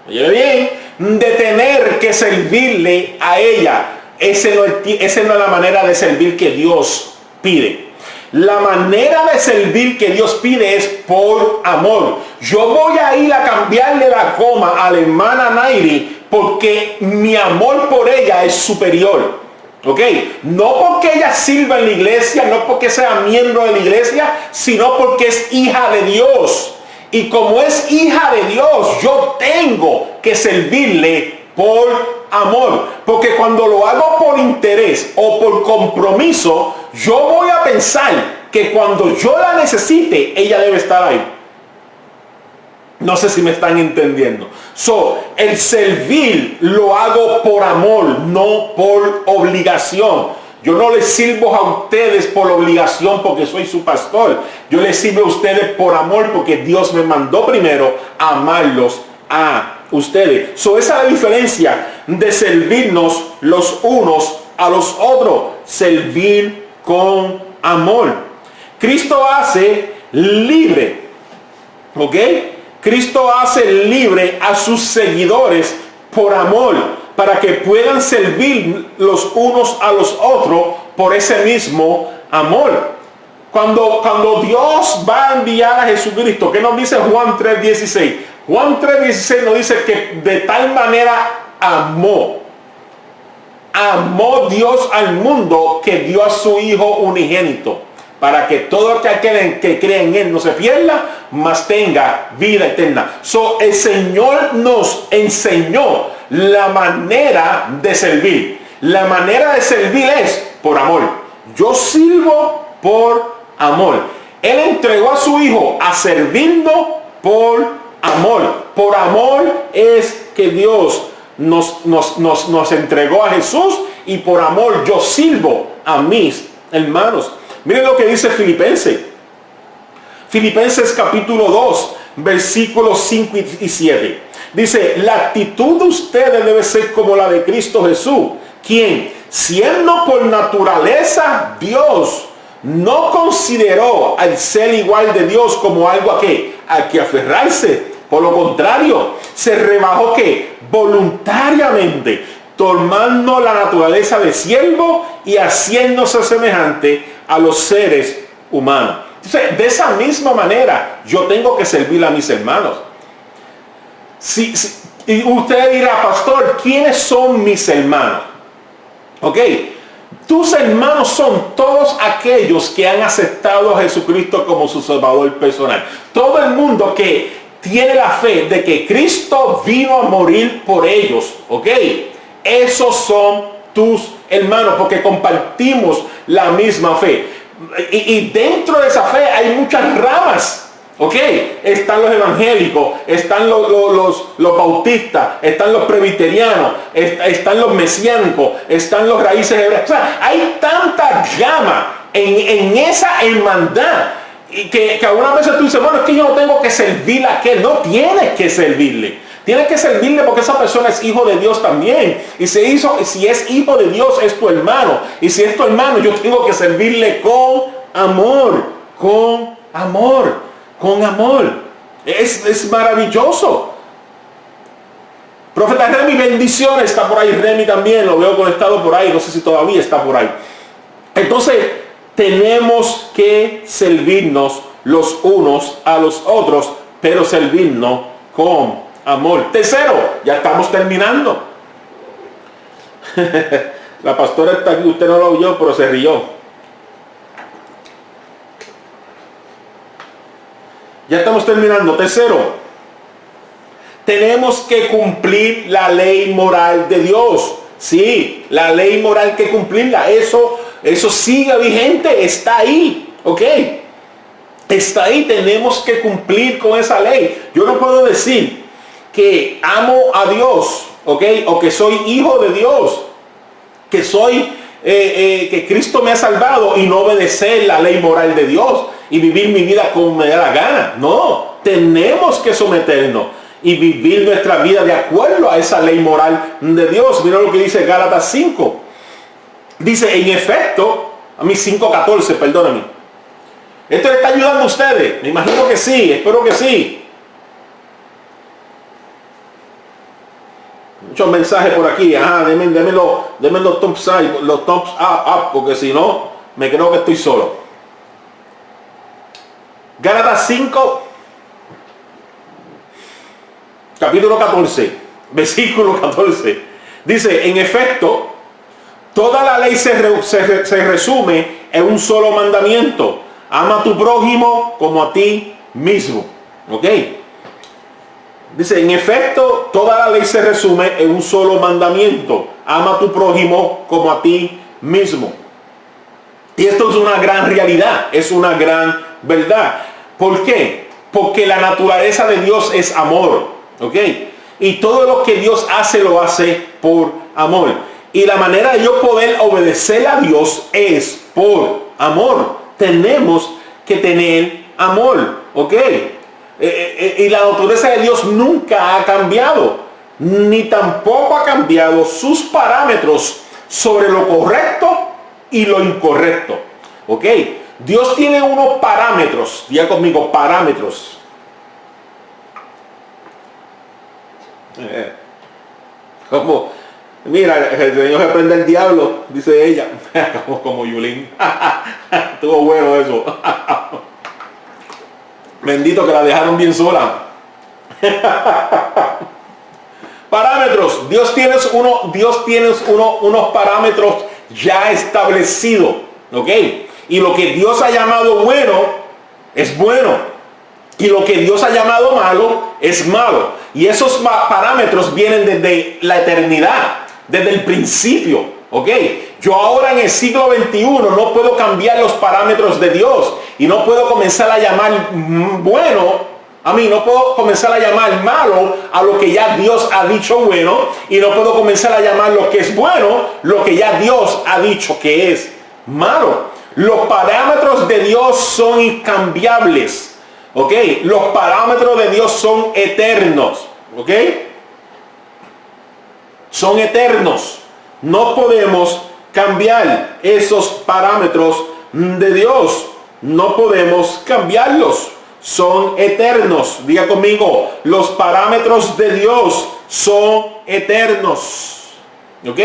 oye bien, de tener que servirle a ella. Esa no es la manera de servir que Dios pide. La manera de servir que Dios pide es por amor. Yo voy a ir a cambiarle la goma a la hermana Nairi porque mi amor por ella es superior. ¿Ok? No porque ella sirva en la iglesia, no porque sea miembro de la iglesia, sino porque es hija de Dios. Y como es hija de Dios, yo tengo que servirle por amor. Porque cuando lo hago por interés o por compromiso, yo voy a pensar que cuando yo la necesite, ella debe estar ahí. No sé si me están entendiendo. El servir lo hago por amor, no por obligación. Yo no les sirvo a ustedes por obligación porque soy su pastor. Yo les sirvo a ustedes por amor porque Dios me mandó primero a amarlos a ustedes. Esa es la diferencia de servirnos los unos a los otros. Servir con amor. Cristo hace libre. ¿Ok? Cristo hace libre a sus seguidores por amor, para que puedan servir los unos a los otros por ese mismo amor. Cuando Dios va a enviar a Jesucristo, ¿qué nos dice Juan 3:16? Juan 3:16 nos dice que de tal manera amó Dios al mundo que dio a su Hijo unigénito, para que todo aquel que cree en Él no se pierda, mas tenga vida eterna. El Señor nos enseñó la manera de servir. La manera de servir es por amor. Yo sirvo por amor. Él entregó a su Hijo a servirnos por amor. Por amor es que Dios nos entregó a Jesús, y por amor yo sirvo a mis hermanos. Miren lo que dice Filipenses capítulo 2, versículos 5 y 7. Dice, la actitud de ustedes debe ser como la de Cristo Jesús, quien, siendo por naturaleza Dios, no consideró al ser igual de Dios como algo a que aferrarse. Por lo contrario, se rebajó voluntariamente, tomando la naturaleza de siervo y haciéndose semejante a los seres humanos. Entonces, de esa misma manera, yo tengo que servir a mis hermanos. Y usted dirá, pastor, ¿quiénes son mis hermanos? Ok, tus hermanos son todos aquellos que han aceptado a Jesucristo como su Salvador personal. Todo el mundo que tiene la fe de que Cristo vino a morir por ellos. Ok, esos son tus hermanos porque compartimos la misma fe. Y dentro de esa fe hay muchas ramas. Ok, están los evangélicos, están los bautistas, están los presbiterianos, están los mesiánicos, están los raíces hebreas. O sea, hay tanta gama en esa hermandad y que algunas veces tú dices, bueno, es que yo no tengo que servirle a aquel. No tienes que servirle. Tienes que servirle porque esa persona es hijo de Dios también. Y si es hijo de Dios, es tu hermano. Y si es tu hermano, yo tengo que servirle con amor. Con amor. Con amor. Es maravilloso. Profeta Remy, bendiciones. Está por ahí Remy también. Lo veo conectado por ahí. No sé si todavía está por ahí. Entonces, tenemos que servirnos los unos a los otros, pero servirnos con amor. Tercero, ya estamos terminando. La pastora está aquí. Usted no lo oyó, pero se rió. Ya estamos terminando. Tercero, tenemos que cumplir la ley moral de Dios. Sí, la ley moral que cumplirla. Eso sigue vigente, está ahí. Ok, está ahí, tenemos que cumplir con esa ley. Yo no puedo decir que amo a Dios, ok, o que soy hijo de Dios, que soy que Cristo me ha salvado y no obedecer la ley moral de Dios y vivir mi vida como me da la gana. No, tenemos que someternos y vivir nuestra vida de acuerdo a esa ley moral de Dios. Mira lo que dice Gálatas 5. Dice, en efecto, a mí 5:14, perdóname. ¿Esto le está ayudando a ustedes? Me imagino que sí, espero que sí. Muchos mensajes por aquí. Ajá, denme los thumbs up, porque si no, me creo que estoy solo. Gálatas 5, capítulo 14, versículo 14. Dice, en efecto, toda la ley se resume en un solo mandamiento. Ama a tu prójimo como a ti mismo. ¿Ok? Dice, en efecto, toda la ley se resume en un solo mandamiento. Ama a tu prójimo como a ti mismo. Y esto es una gran realidad, es una gran verdad. ¿Por qué? Porque la naturaleza de Dios es amor. ¿Ok? Y todo lo que Dios hace, lo hace por amor. Y la manera de yo poder obedecer a Dios es por amor. Tenemos que tener amor. ¿Ok? Y la naturaleza de Dios nunca ha cambiado, ni tampoco ha cambiado sus parámetros sobre lo correcto y lo incorrecto. ¿Ok? Dios tiene unos parámetros, diga conmigo, parámetros. Como, mira, el Señor reprende al diablo, dice ella, como Yulín. Estuvo bueno eso. Bendito que la dejaron bien sola. Parámetros. Dios tiene unos parámetros ya establecidos. ¿Ok? Y lo que Dios ha llamado bueno, es bueno. Y lo que Dios ha llamado malo, es malo. Y esos parámetros vienen desde la eternidad, desde el principio. ¿Ok? Yo ahora en el siglo XXI no puedo cambiar los parámetros de Dios y no puedo comenzar a llamar bueno, no puedo comenzar a llamar malo a lo que ya Dios ha dicho bueno, y no puedo comenzar a llamar lo que es bueno lo que ya Dios ha dicho que es malo. Los parámetros de Dios son incambiables. ¿Ok? Los parámetros de Dios son eternos. ¿Ok? Son eternos. No podemos cambiar esos parámetros de Dios. No podemos cambiarlos. Son eternos. Diga conmigo, los parámetros de Dios son eternos. ¿Ok?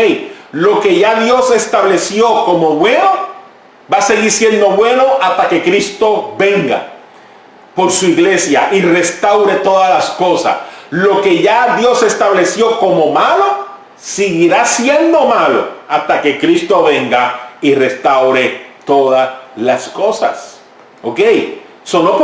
Lo que ya Dios estableció como bueno, va a seguir siendo bueno hasta que Cristo venga por su iglesia y restaure todas las cosas. Lo que ya Dios estableció como malo, seguirá siendo malo hasta que Cristo venga y restaure todas las cosas. ¿Ok? So, no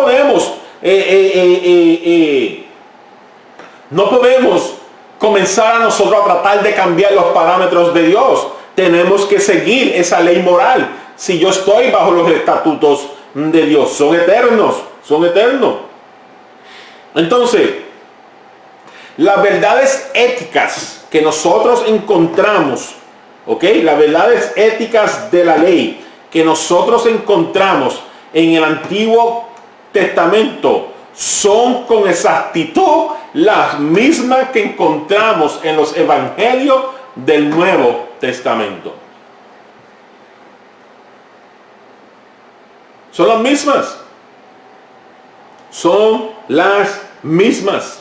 podemos comenzar a nosotros a tratar de cambiar los parámetros de Dios. Tenemos que seguir esa ley moral. Si yo estoy bajo los estatutos de Dios, son eternos, son eternos. Entonces, las verdades éticas que nosotros encontramos, ¿ok? Las verdades éticas de la ley que nosotros encontramos en el Antiguo Testamento son con exactitud las mismas que encontramos en los evangelios del Nuevo Testamento. Son las mismas. Son las mismas.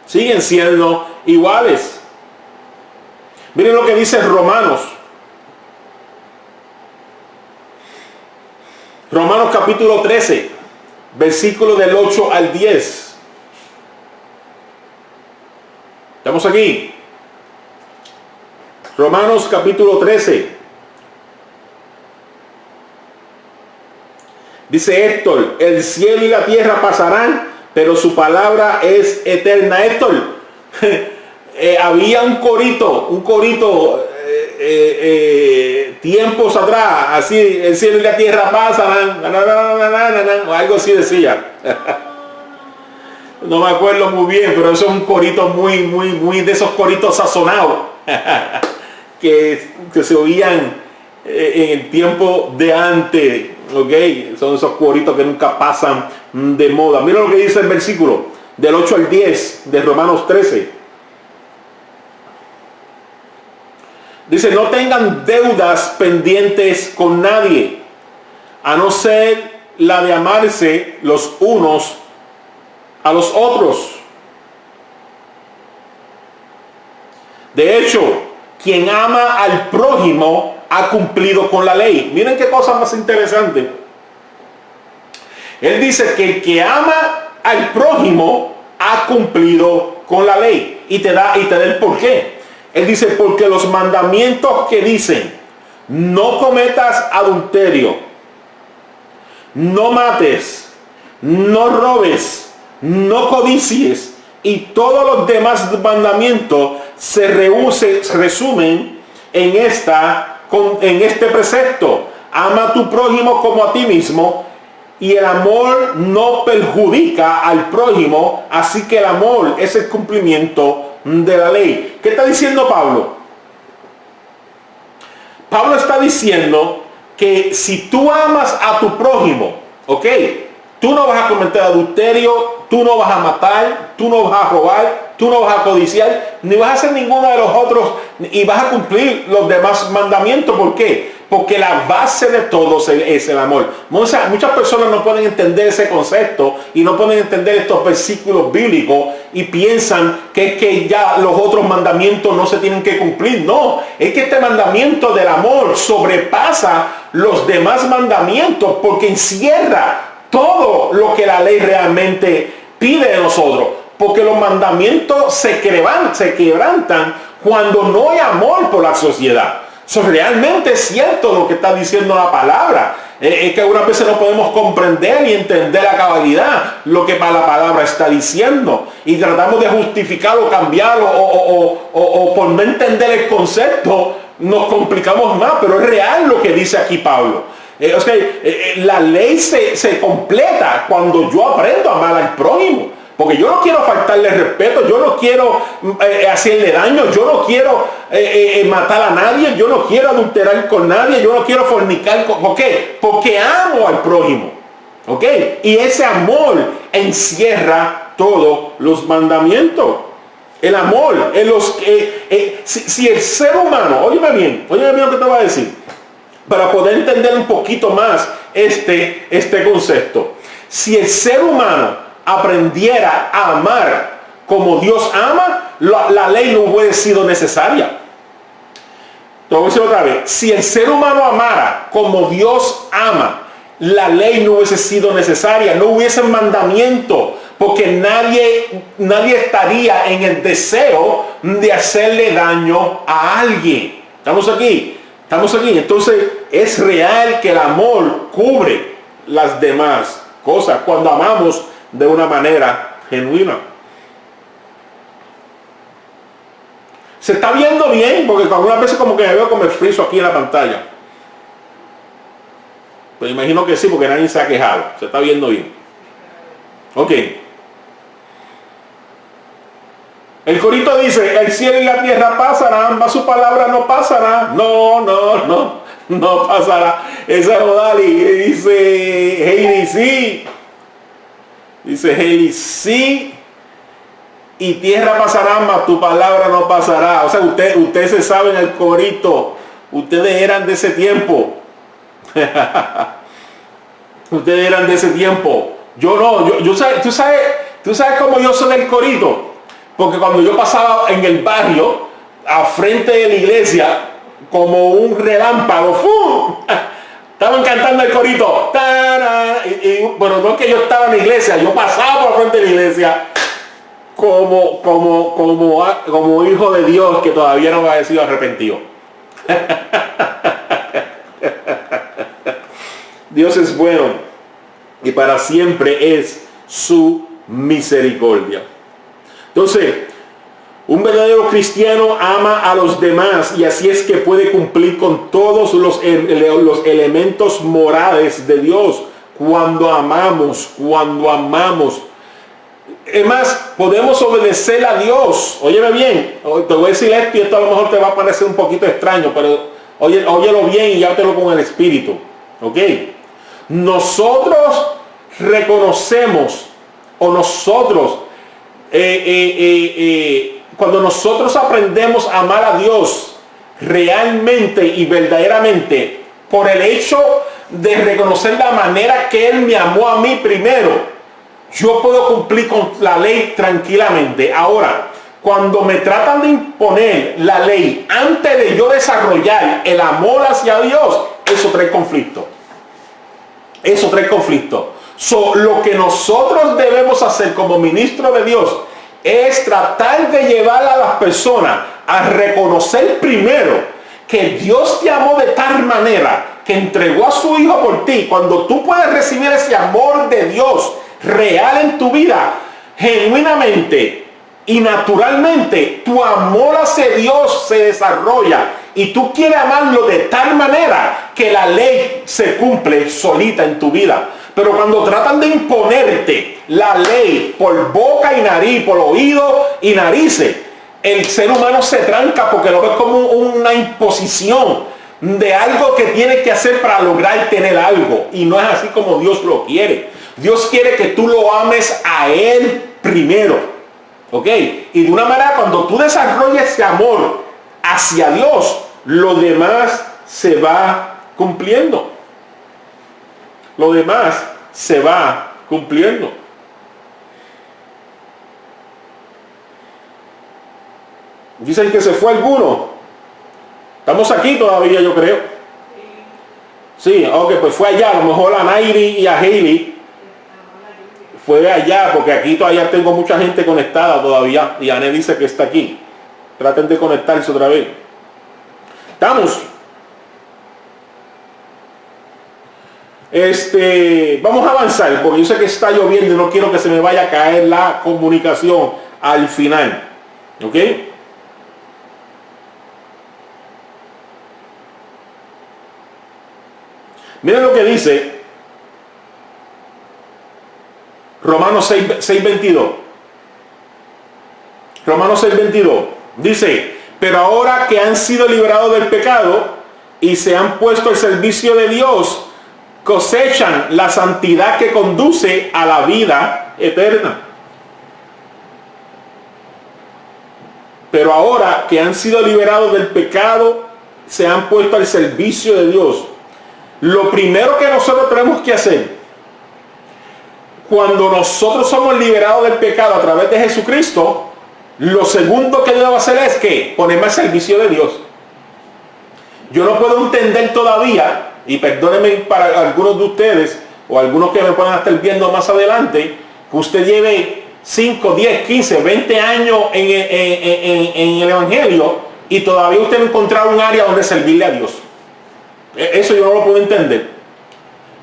Siguen siendo iguales. Miren lo que dice Romanos. Romanos capítulo 13, versículo del 8 al 10. Estamos aquí. Romanos capítulo 13. Dice Héctor, el cielo y la tierra pasarán, pero su palabra es eterna. Héctor, había un corito tiempos atrás, así, el cielo y la tierra pasan, o algo así decía. No me acuerdo muy bien, pero eso es un corito muy de esos coritos sazonados que se oían en el tiempo de antes. Ok, son esos coritos que nunca pasan de moda. Mira lo que dice el versículo del 8 al 10 de Romanos 13. Dice, no tengan deudas pendientes con nadie, a no ser la de amarse los unos a los otros. De hecho, quien ama al prójimo ha cumplido con la ley. Miren qué cosa más interesante. Él dice que el que ama al prójimo ha cumplido con la ley. Y te da el por qué. Él dice, porque los mandamientos que dicen, no cometas adulterio, no mates, no robes, no codicies, y todos los demás mandamientos se resumen en este precepto: ama a tu prójimo como a ti mismo, y el amor no perjudica al prójimo, así que el amor es el cumplimiento de la ley. ¿Qué está diciendo Pablo? Pablo está diciendo que si tú amas a tu prójimo, ok, tú no vas a cometer adulterio, tú no vas a matar, tú no vas a robar, tú no vas a codiciar, ni vas a hacer ninguno de los otros, y vas a cumplir los demás mandamientos. ¿Por qué? Porque la base de todos es el amor. Muchas personas no pueden entender ese concepto y no pueden entender estos versículos bíblicos y piensan que es que ya los otros mandamientos no se tienen que cumplir. No, es que este mandamiento del amor sobrepasa los demás mandamientos porque encierra todo lo que la ley realmente pide de nosotros. Porque los mandamientos se quebrantan cuando no hay amor por la sociedad. Eso realmente es cierto lo que está diciendo la palabra. Es que algunas veces no podemos comprender y entender la cabalidad lo que la palabra está diciendo. Y tratamos de justificar o cambiarlo o por no entender el concepto nos complicamos más. Pero es real lo que dice aquí Pablo. La ley se completa cuando yo aprendo a amar al prójimo. Porque yo no quiero faltarle respeto, yo no quiero hacerle daño, yo no quiero matar a nadie, yo no quiero adulterar con nadie, yo no quiero fornicar. ¿Por qué? Porque amo al prójimo. ¿Ok? Y ese amor encierra todos los mandamientos. El amor, si el ser humano, óyeme bien lo que te voy a decir, para poder entender un poquito más este concepto. Si el ser humano aprendiera a amar como Dios ama, la ley no hubiera sido necesaria. te voy a decir otra vez, si el ser humano amara como Dios ama, la ley no hubiese sido necesaria, no hubiese mandamiento, porque nadie estaría en el deseo de hacerle daño a alguien. ¿Estamos aquí? Estamos aquí. Entonces es real que el amor cubre las demás cosas cuando amamos de una manera genuina. Se está viendo bien, porque algunas veces como que me veo como el friso aquí en la pantalla. Pues imagino que sí, porque nadie se ha quejado. Se está viendo bien. Ok. El corito dice, el cielo y la tierra pasarán, mas su palabra no pasará. No pasará. Esa es Odali. Dice Heidi, sí. Dice Heidi, sí. Y tierra pasará, mas tu palabra no pasará. O sea, ustedes se saben el corito. Ustedes eran de ese tiempo. Ustedes eran de ese tiempo. Yo no. Tú sabes cómo yo soy del corito. Porque cuando yo pasaba en el barrio, a frente de la iglesia, como un relámpago, ¡fum! Estaban cantando el corito. Bueno, no es que yo estaba en la iglesia, yo pasaba por frente de la iglesia como hijo de Dios que todavía no había sido arrepentido. Dios es bueno y para siempre es su misericordia. Entonces, un verdadero cristiano ama a los demás y así es que puede cumplir con todos los elementos morales de Dios cuando amamos. Es más, podemos obedecer a Dios. Óyeme bien, te voy a decir esto y esto a lo mejor te va a parecer un poquito extraño, pero óyelo bien y llévatelo con el espíritu. ¿Ok? Nosotros reconocemos o nosotros cuando nosotros aprendemos a amar a Dios realmente y verdaderamente por el hecho de reconocer la manera que Él me amó a mí primero, yo puedo cumplir con la ley tranquilamente. Ahora, cuando me tratan de imponer la ley antes de yo desarrollar el amor hacia Dios, eso trae conflicto. Eso trae conflicto. Lo que nosotros debemos hacer como ministro de Dios es tratar de llevar a las personas a reconocer primero que Dios te amó de tal manera que entregó a su Hijo por ti. Cuando tú puedes recibir ese amor de Dios real en tu vida, genuinamente y naturalmente, tu amor hacia Dios se desarrolla y tú quieres amarlo de tal manera que la ley se cumple solita en tu vida. Pero cuando tratan de imponerte la ley por boca y nariz, por oído y narices, el ser humano se tranca porque lo ve como una imposición de algo que tienes que hacer para lograr tener algo. Y no es así como Dios lo quiere. Dios quiere que tú lo ames a Él primero. ¿Ok? Y de una manera, cuando tú desarrollas ese amor hacia Dios, lo demás se va cumpliendo. Lo demás se va cumpliendo. Dicen que se fue alguno. Estamos aquí todavía, yo creo. Sí, ok, pues fue allá. A lo mejor a Nairi y a Hailey fue allá, porque aquí todavía tengo mucha gente conectada todavía. Y Ané dice que está aquí. Traten de conectarse otra vez. Estamos. Vamos a avanzar porque yo sé que está lloviendo y no quiero que se me vaya a caer la comunicación al final. ¿Ok? Miren lo que dice Romanos 6:22. Romanos 6:22 dice: pero ahora que han sido liberados del pecado y se han puesto al servicio de Dios, cosechan la santidad que conduce a la vida eterna. Pero ahora que han sido liberados del pecado, se han puesto al servicio de Dios. Lo primero que nosotros tenemos que hacer, cuando nosotros somos liberados del pecado a través de Jesucristo, lo segundo que debo hacer es que ponerme al servicio de Dios. Yo no puedo entender todavía, y perdónenme para algunos de ustedes, o algunos que me puedan estar viendo más adelante, que usted lleve 5, 10, 15, 20 años en el Evangelio y todavía usted no ha encontrado un área donde servirle a Dios. Eso yo no lo puedo entender.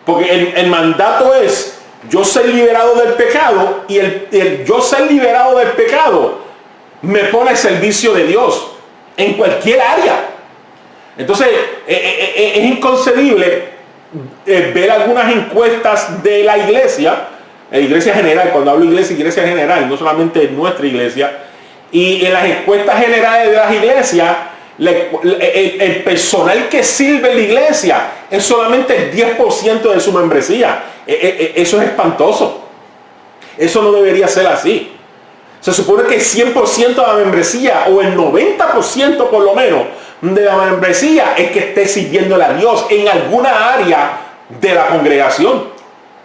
Porque el mandato es yo ser liberado del pecado, y el yo ser liberado del pecado me pone al servicio de Dios en cualquier área. Entonces es inconcebible ver algunas encuestas de la iglesia general. Cuando hablo iglesia general, no solamente nuestra iglesia, y en las encuestas generales de las iglesias, el personal que sirve en la iglesia es solamente el 10% de su membresía. Eso es espantoso. Eso no debería ser así. Se supone que el 100% de la membresía, o el 90% por lo menos de la membresía, es que esté sirviéndole a Dios en alguna área de la congregación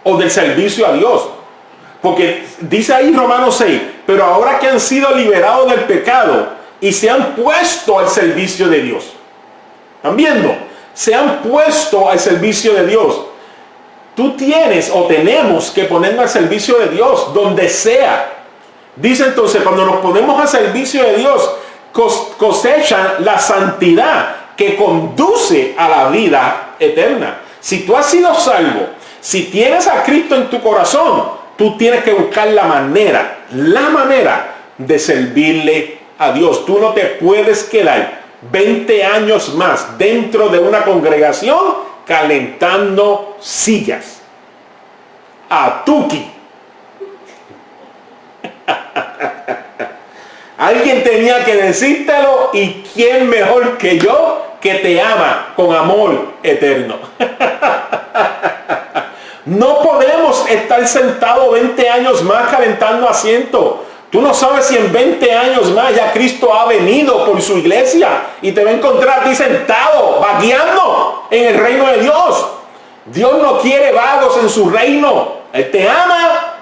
o del servicio a Dios. Porque dice ahí Romanos 6, pero ahora que han sido liberados del pecado y se han puesto al servicio de Dios. ¿Están viendo? Se han puesto al servicio de Dios. Tú tienes o tenemos que ponernos al servicio de Dios donde sea. Dice entonces, cuando nos ponemos al servicio de Dios, cosechan la santidad que conduce a la vida eterna. Si tú has sido salvo, si tienes a Cristo en tu corazón, tú tienes que buscar la manera de servirle a Dios. Tú no te puedes quedar 20 años más dentro de una congregación calentando sillas. A tuki. Alguien tenía que decírtelo, y quién mejor que yo, que te ama con amor eterno. No podemos estar sentados 20 años más calentando asiento. Tú no sabes si en 20 años más ya Cristo ha venido por su iglesia y te va a encontrar a ti sentado, vagueando en el reino de Dios. Dios no quiere vagos en su reino. Él te ama,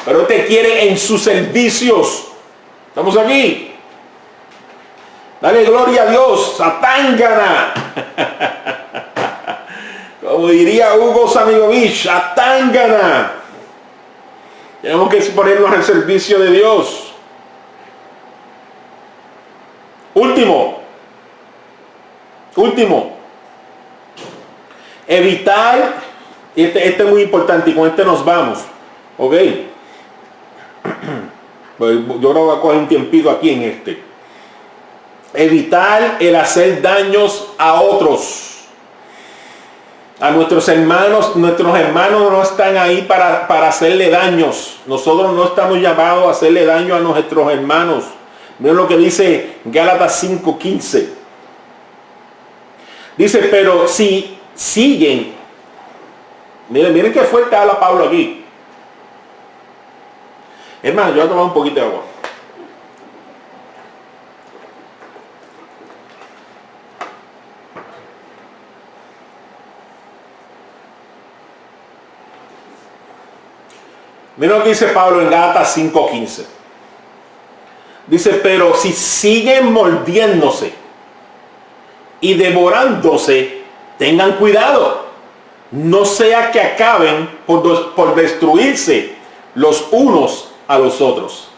pero te quiere en sus servicios. ¿Estamos aquí? Dale gloria a Dios. Satángana. Como diría Hugo Samigovich, Satángana. Tenemos que ponernos al servicio de Dios. Último. Evitar, este es muy importante, y con este nos vamos. ¿Ok? Pues yo ahora voy a coger un tiempito aquí en este. Evitar el hacer daños a otros. A nuestros hermanos no están ahí para hacerle daños. Nosotros no estamos llamados a hacerle daño a nuestros hermanos. Miren lo que dice Gálatas 5:15. Dice, pero si siguen, miren qué fuerte habla Pablo aquí. Hermano, yo voy a tomar un poquito de agua. Mira lo que dice Pablo en Gálatas 5:15. Dice, pero si siguen mordiéndose y devorándose, tengan cuidado. No sea que acaben por destruirse los unos a los otros.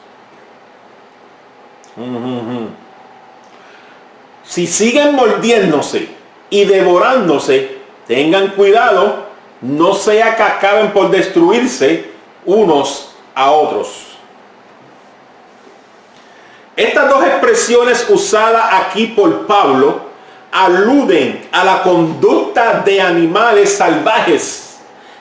Si siguen mordiéndose y devorándose, tengan cuidado. No sea que acaben por destruirse unos a otros. Estas dos expresiones usadas aquí por Pablo aluden a la conducta de animales salvajes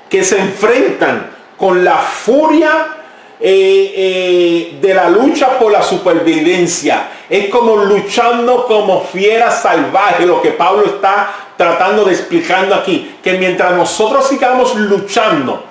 que se enfrentan con la furia de la lucha por la supervivencia. Es como luchando como fieras salvajes, lo que Pablo está tratando de explicando aquí, que mientras nosotros sigamos luchando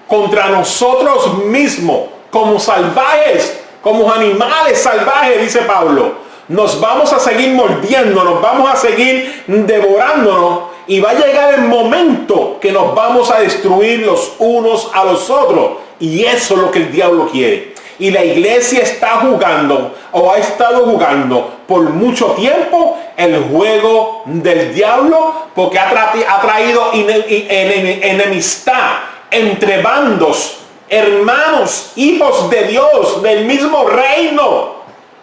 contra nosotros mismos como salvajes, como animales salvajes, dice Pablo, nos vamos a seguir mordiendo, nos vamos a seguir devorándonos, y va a llegar el momento que nos vamos a destruir los unos a los otros. Y eso es lo que el diablo quiere. y la iglesia está jugando o ha estado jugando por mucho tiempo el juego del diablo, porque ha traído enemistad entre bandos, hermanos, hijos de Dios, del mismo reino,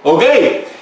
¿ok?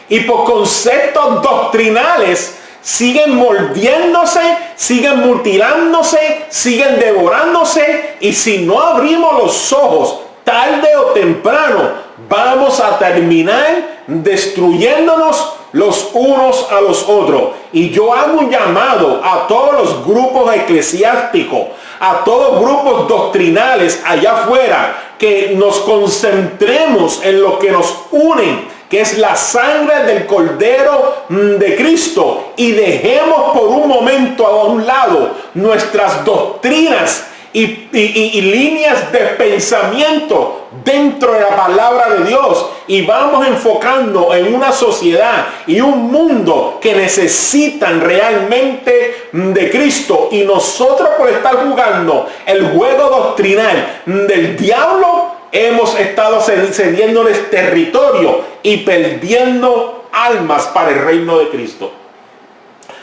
Y por conceptos doctrinales siguen mordiéndose, siguen mutilándose, siguen devorándose, y si no abrimos los ojos, tarde o temprano vamos a terminar destruyéndonos los unos a los otros. Y yo hago un llamado a todos los grupos eclesiásticos, a todos grupos doctrinales allá afuera, que nos concentremos en lo que nos une, que es la sangre del Cordero de Cristo, y dejemos por un momento a un lado nuestras doctrinas y líneas de pensamiento dentro de la palabra de Dios, y vamos enfocando en una sociedad y un mundo que necesitan realmente de Cristo. Y nosotros, por estar jugando el juego doctrinal del diablo, hemos estado cediéndoles territorio y perdiendo almas para el reino de Cristo,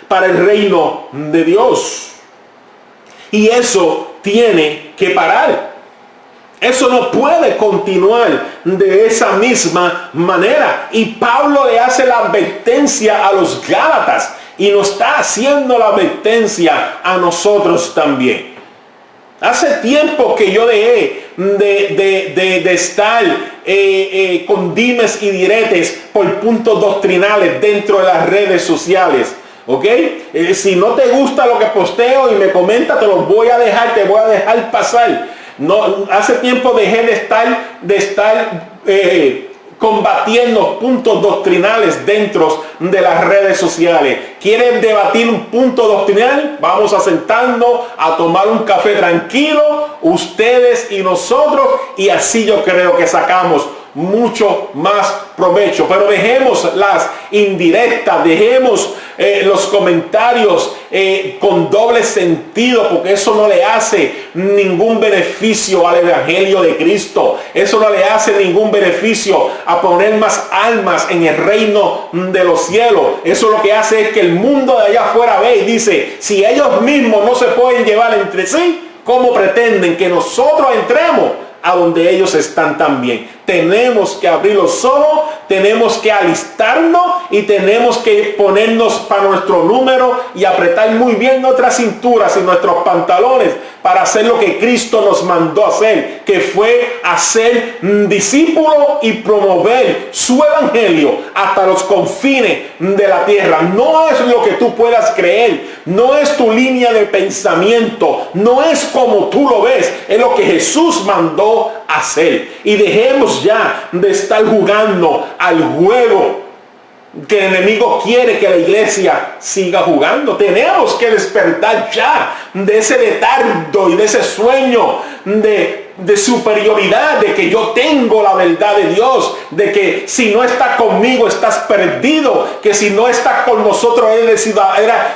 para el reino de Dios. Y eso tiene que parar. Eso no puede continuar de esa misma manera. Y Pablo le hace la advertencia a los Gálatas, y nos está haciendo la advertencia a nosotros también. Hace tiempo que yo dejé de estar con dimes y diretes por puntos doctrinales dentro de las redes sociales. ¿Ok? Si no te gusta lo que posteo y me comenta, te voy a dejar pasar. No, hace tiempo dejé de estar combatiendo puntos doctrinales dentro de las redes sociales. ¿Quieren debatir un punto doctrinal? Vamos a sentarnos a tomar un café tranquilo, ustedes y nosotros, y así yo creo que sacamos mucho más provecho. Pero dejemos las indirectas, dejemos los comentarios con doble sentido, porque eso no le hace ningún beneficio al evangelio de Cristo. Eso no le hace ningún beneficio a poner más almas en el reino de los cielos. Eso lo que hace es que el mundo de allá afuera ve y dice: si ellos mismos no se pueden llevar entre sí, ¿cómo pretenden que nosotros entremos a donde ellos están también? Tenemos que abrir los ojos, tenemos que alistarnos y tenemos que ponernos para nuestro número y apretar muy bien nuestras cinturas y nuestros pantalones para hacer lo que Cristo nos mandó a hacer, que fue hacer discípulos y promover su evangelio hasta los confines de la tierra. No es lo que tú puedas creer, no es tu línea de pensamiento, no es como tú lo ves, es lo que Jesús mandó hacer. Y dejemos ya de estar jugando al juego que el enemigo quiere que la iglesia siga jugando. Tenemos que despertar ya de ese letargo y de ese sueño de superioridad, de que yo tengo la verdad de Dios, de que si no estás conmigo estás perdido, que si no estás con nosotros eres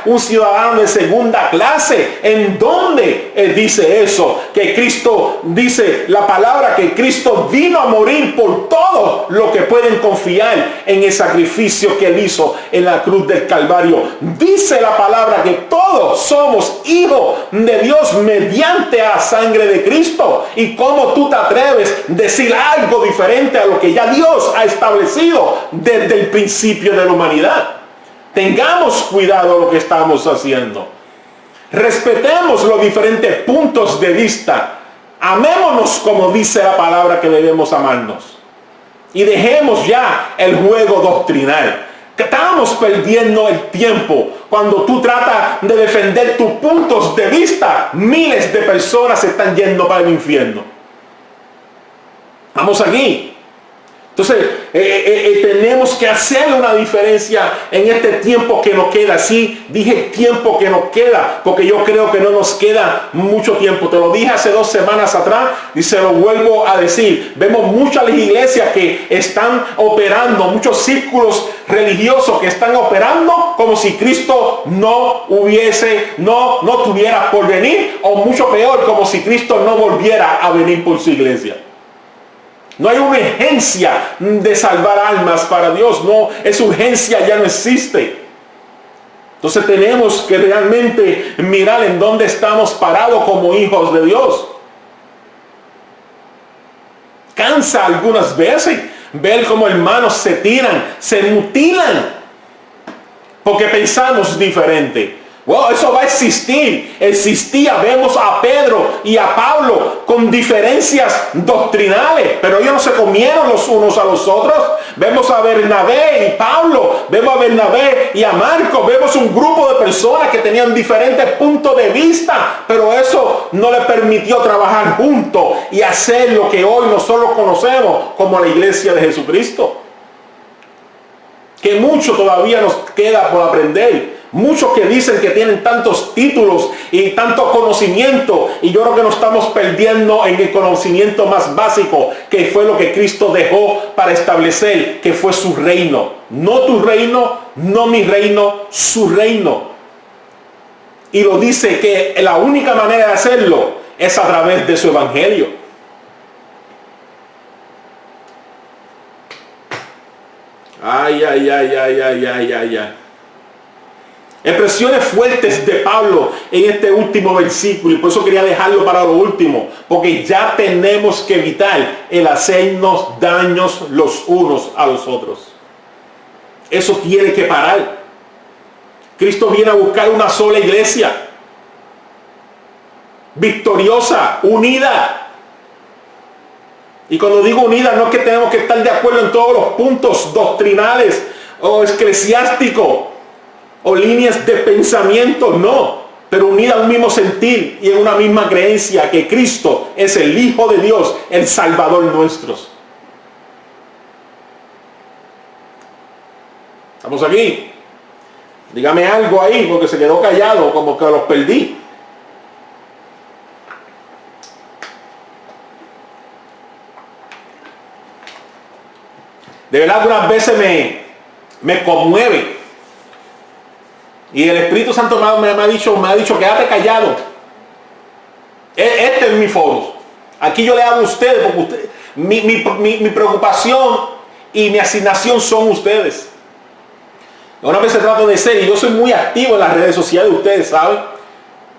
un ciudadano de segunda clase. ¿En dónde dice eso? Que Cristo, dice la palabra, que Cristo vino a morir por todo lo que pueden confiar en el sacrificio que él hizo en la cruz del Calvario. Dice la palabra que todos somos hijos de Dios mediante la sangre de Cristo. ¿Y cómo tú te atreves a decir algo diferente a lo que ya Dios ha establecido desde el principio de la humanidad? Tengamos cuidado lo que estamos haciendo. Respetemos los diferentes puntos de vista. Amémonos como dice la palabra que debemos amarnos. Y dejemos ya el juego doctrinal. Estamos perdiendo el tiempo. Cuando tú tratas de defender tus puntos de vista, miles de personas se están yendo para el infierno. Vamos aquí. Entonces, tenemos que hacer una diferencia en este tiempo que nos queda. Sí, dije tiempo que nos queda, porque yo creo que no nos queda mucho tiempo. Te lo dije hace 2 semanas atrás y se lo vuelvo a decir. Vemos muchas iglesias que están operando, muchos círculos religiosos que están operando como si Cristo no tuviera por venir, o mucho peor, como si Cristo no volviera a venir por su iglesia. No hay urgencia de salvar almas para Dios. No, esa urgencia ya no existe. Entonces tenemos que realmente mirar en dónde estamos parados como hijos de Dios. Cansa algunas veces ver cómo hermanos se tiran, se mutilan, porque pensamos diferente. Bueno, eso va a existir. Existía, vemos a Pedro y a Pablo con diferencias doctrinales, pero ellos no se comieron los unos a los otros. Vemos a Bernabé y Pablo, vemos a Bernabé y a Marcos, vemos un grupo de personas que tenían diferentes puntos de vista, pero eso no les permitió trabajar juntos y hacer lo que hoy nosotros conocemos como la iglesia de Jesucristo. Que mucho todavía nos queda por aprender. Muchos que dicen que tienen tantos títulos y tanto conocimiento, y yo creo que nos estamos perdiendo en el conocimiento más básico, que fue lo que Cristo dejó para establecer, que fue su reino. No tu reino, no mi reino, su reino. Y lo dice que la única manera de hacerlo es a través de su evangelio. Ay, ay, ay, ay, ay, ay, ay, ay. Expresiones fuertes de Pablo en este último versículo, y por eso quería dejarlo para lo último, porque ya tenemos que evitar el hacernos daños los unos a los otros. Eso tiene que parar. Cristo viene a buscar una sola iglesia, victoriosa, unida. Y cuando digo unida, no es que tenemos que estar de acuerdo en todos los puntos doctrinales o eclesiásticos o líneas de pensamiento, no, pero unida a un mismo sentir y en una misma creencia que Cristo es el Hijo de Dios, el Salvador nuestro. ¿Estamos aquí? Dígame algo ahí, porque se quedó callado, como que los perdí. De verdad que unas veces me conmueve. Y el Espíritu Santo me ha dicho, quédate callado. Este es mi foro. Aquí yo le hablo a ustedes, porque mi preocupación y mi asignación son ustedes. Una vez se trata de ser, y yo soy muy activo en las redes sociales, ustedes saben.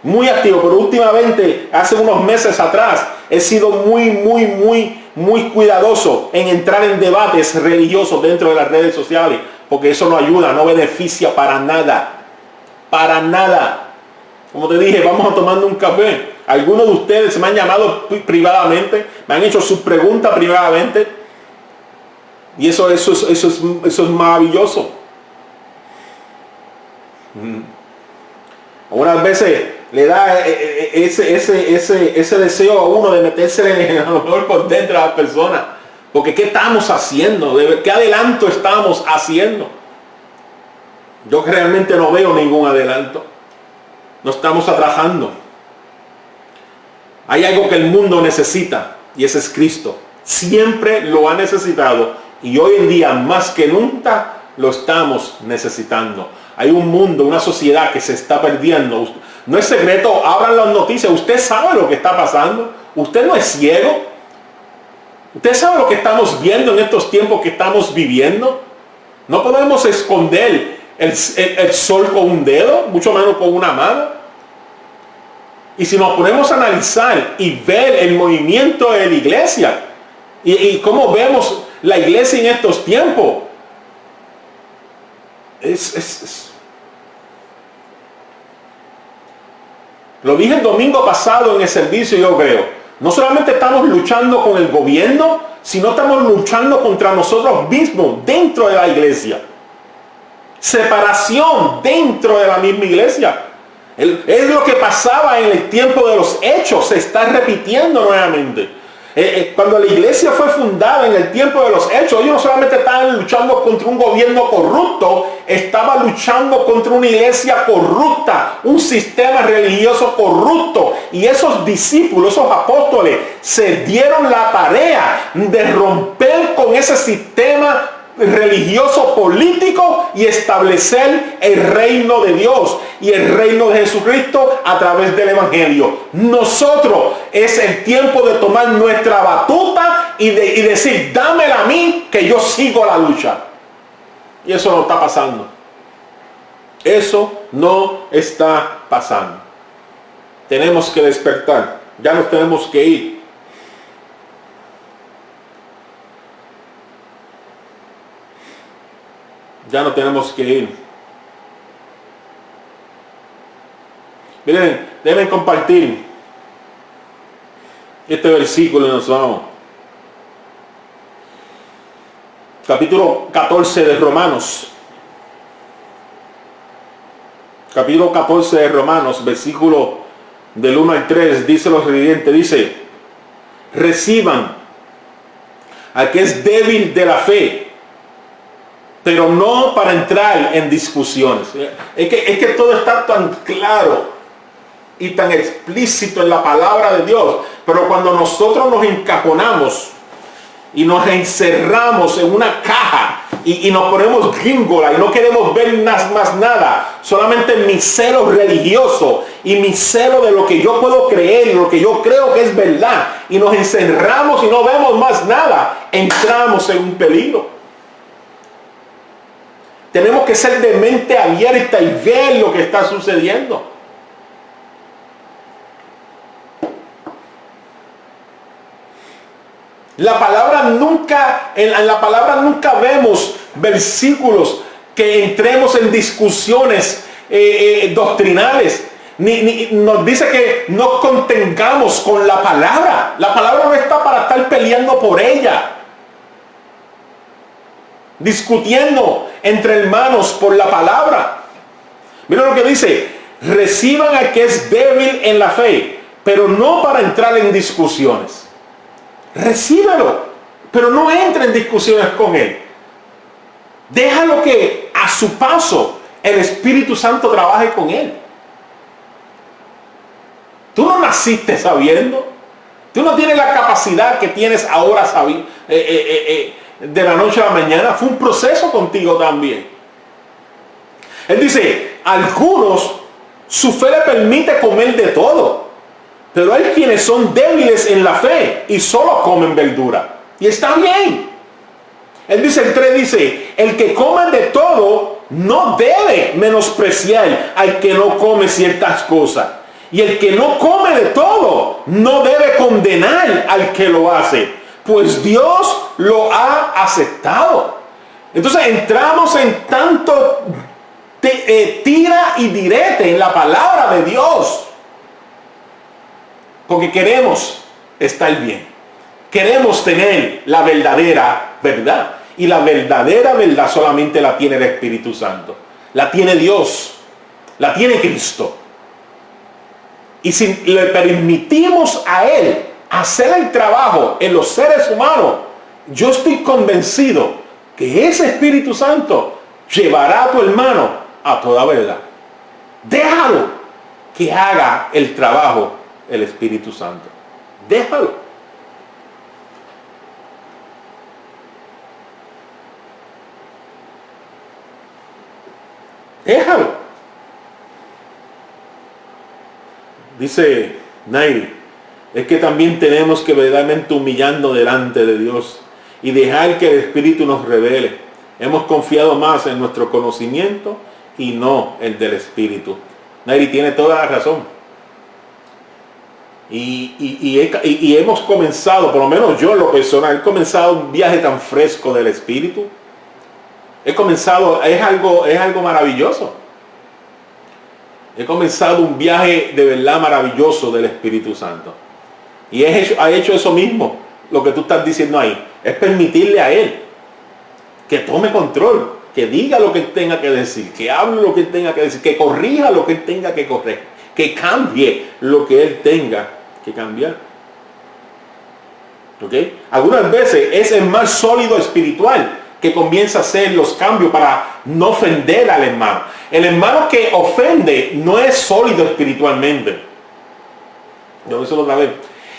Muy activo, pero últimamente, hace unos meses atrás, he sido muy cuidadoso en entrar en debates religiosos dentro de las redes sociales, porque eso no ayuda, no beneficia para nada. Para nada. Como te dije, vamos a tomando un café. Algunos de ustedes me han llamado privadamente, me han hecho sus preguntas privadamente, y eso es maravilloso. Algunas veces le da ese deseo a uno de meterse a lo mejor por dentro de la persona, porque ¿qué estamos haciendo? ¿Qué adelanto estamos haciendo? Yo realmente no veo ningún adelanto. No estamos atrasando. Hay algo que el mundo necesita, y ese es Cristo. Siempre lo ha necesitado, y hoy en día más que nunca lo estamos necesitando. Hay un mundo, una sociedad que se está perdiendo. No es secreto, abran las noticias. Usted sabe lo que está pasando. Usted no es ciego. Usted sabe lo que estamos viendo en estos tiempos que estamos viviendo. No podemos esconder el sol con un dedo, mucho menos con una mano. Y si nos ponemos a analizar y ver el movimiento de la iglesia y cómo vemos la iglesia en estos tiempos, lo dije el domingo pasado en el servicio, yo creo, no solamente estamos luchando con el gobierno, sino estamos luchando contra nosotros mismos dentro de la iglesia. Separación dentro de la misma iglesia. Es lo que pasaba en el tiempo de los hechos, se está repitiendo nuevamente. Cuando la iglesia fue fundada en el tiempo de los hechos, ellos no solamente estaban luchando contra un gobierno corrupto, estaban luchando contra una iglesia corrupta, un sistema religioso corrupto. Y esos discípulos, esos apóstoles, se dieron la tarea de romper con ese sistema religioso político y establecer el reino de Dios y el reino de Jesucristo a través del Evangelio. Nosotros es el tiempo de tomar nuestra batuta y decir, dámela a mí, que yo sigo la lucha. Y eso no está pasando. Eso no está pasando. Tenemos que despertar. Ya nos tenemos que ir. Ya no tenemos que ir. Miren, deben compartir este versículo y nos vamos. Capítulo 14 de Romanos. Capítulo 14 de Romanos, versículo del 1 al 3, dice lo siguiente, dice, reciban al que es débil de la fe, pero no para entrar en discusiones. Es que todo está tan claro y tan explícito en la palabra de Dios, pero cuando nosotros nos encajonamos y nos encerramos en una caja y nos ponemos gringola y no queremos ver más nada, solamente mi celo religioso y mi celo de lo que yo puedo creer y lo que yo creo que es verdad, y nos encerramos y no vemos más nada, entramos en un peligro. Tenemos que ser de mente abierta y ver lo que está sucediendo. La palabra nunca, en la palabra nunca vemos versículos que entremos en discusiones doctrinales. Ni nos dice que nos contengamos con la palabra. La palabra no está para estar peleando por ella, discutiendo entre hermanos por la palabra. Mira lo que dice, reciban al que es débil en la fe, pero no para entrar en discusiones. Recíbelo, pero no entre en discusiones con él. Déjalo que a su paso el Espíritu Santo trabaje con él. Tú no naciste sabiendo. Tú no tienes la capacidad que tienes ahora de la noche a la mañana. Fue un proceso contigo también. Él dice, algunos su fe le permite comer de todo, pero hay quienes son débiles en la fe y solo comen verdura. Y está bien. Él dice, el 3 dice, el que come de todo no debe menospreciar al que no come ciertas cosas. Y el que no come de todo no debe condenar al que lo hace, pues Dios lo ha aceptado. Entonces entramos en tanto tira y direte en la palabra de Dios, porque queremos estar bien, queremos tener la verdadera verdad, y la verdadera verdad solamente la tiene el Espíritu Santo, la tiene Dios, la tiene Cristo. Y si le permitimos a Él hacer el trabajo en los seres humanos, yo estoy convencido que ese Espíritu Santo llevará a tu hermano a toda verdad. Déjalo que haga el trabajo el Espíritu Santo. Déjalo. Déjalo. Dice Nairi, es que también tenemos que verdaderamente humillarnos delante de Dios y dejar que el Espíritu nos revele. Hemos confiado más en nuestro conocimiento y no el del Espíritu. Nairi tiene toda la razón. Y hemos comenzado, por lo menos yo en lo personal, he comenzado un viaje tan fresco del Espíritu. He comenzado, es algo maravilloso. He comenzado un viaje de verdad maravilloso del Espíritu Santo. Y ha hecho eso mismo, lo que tú estás diciendo ahí. Es permitirle a Él que tome control, que diga lo que Él tenga que decir, que hable lo que Él tenga que decir, que corrija lo que Él tenga que corregir, que cambie lo que Él tenga que cambiar. ¿Ok? Algunas veces es el más sólido espiritual que comienza a hacer los cambios para no ofender al hermano. El hermano que ofende no es sólido espiritualmente. Yo eso otra vez.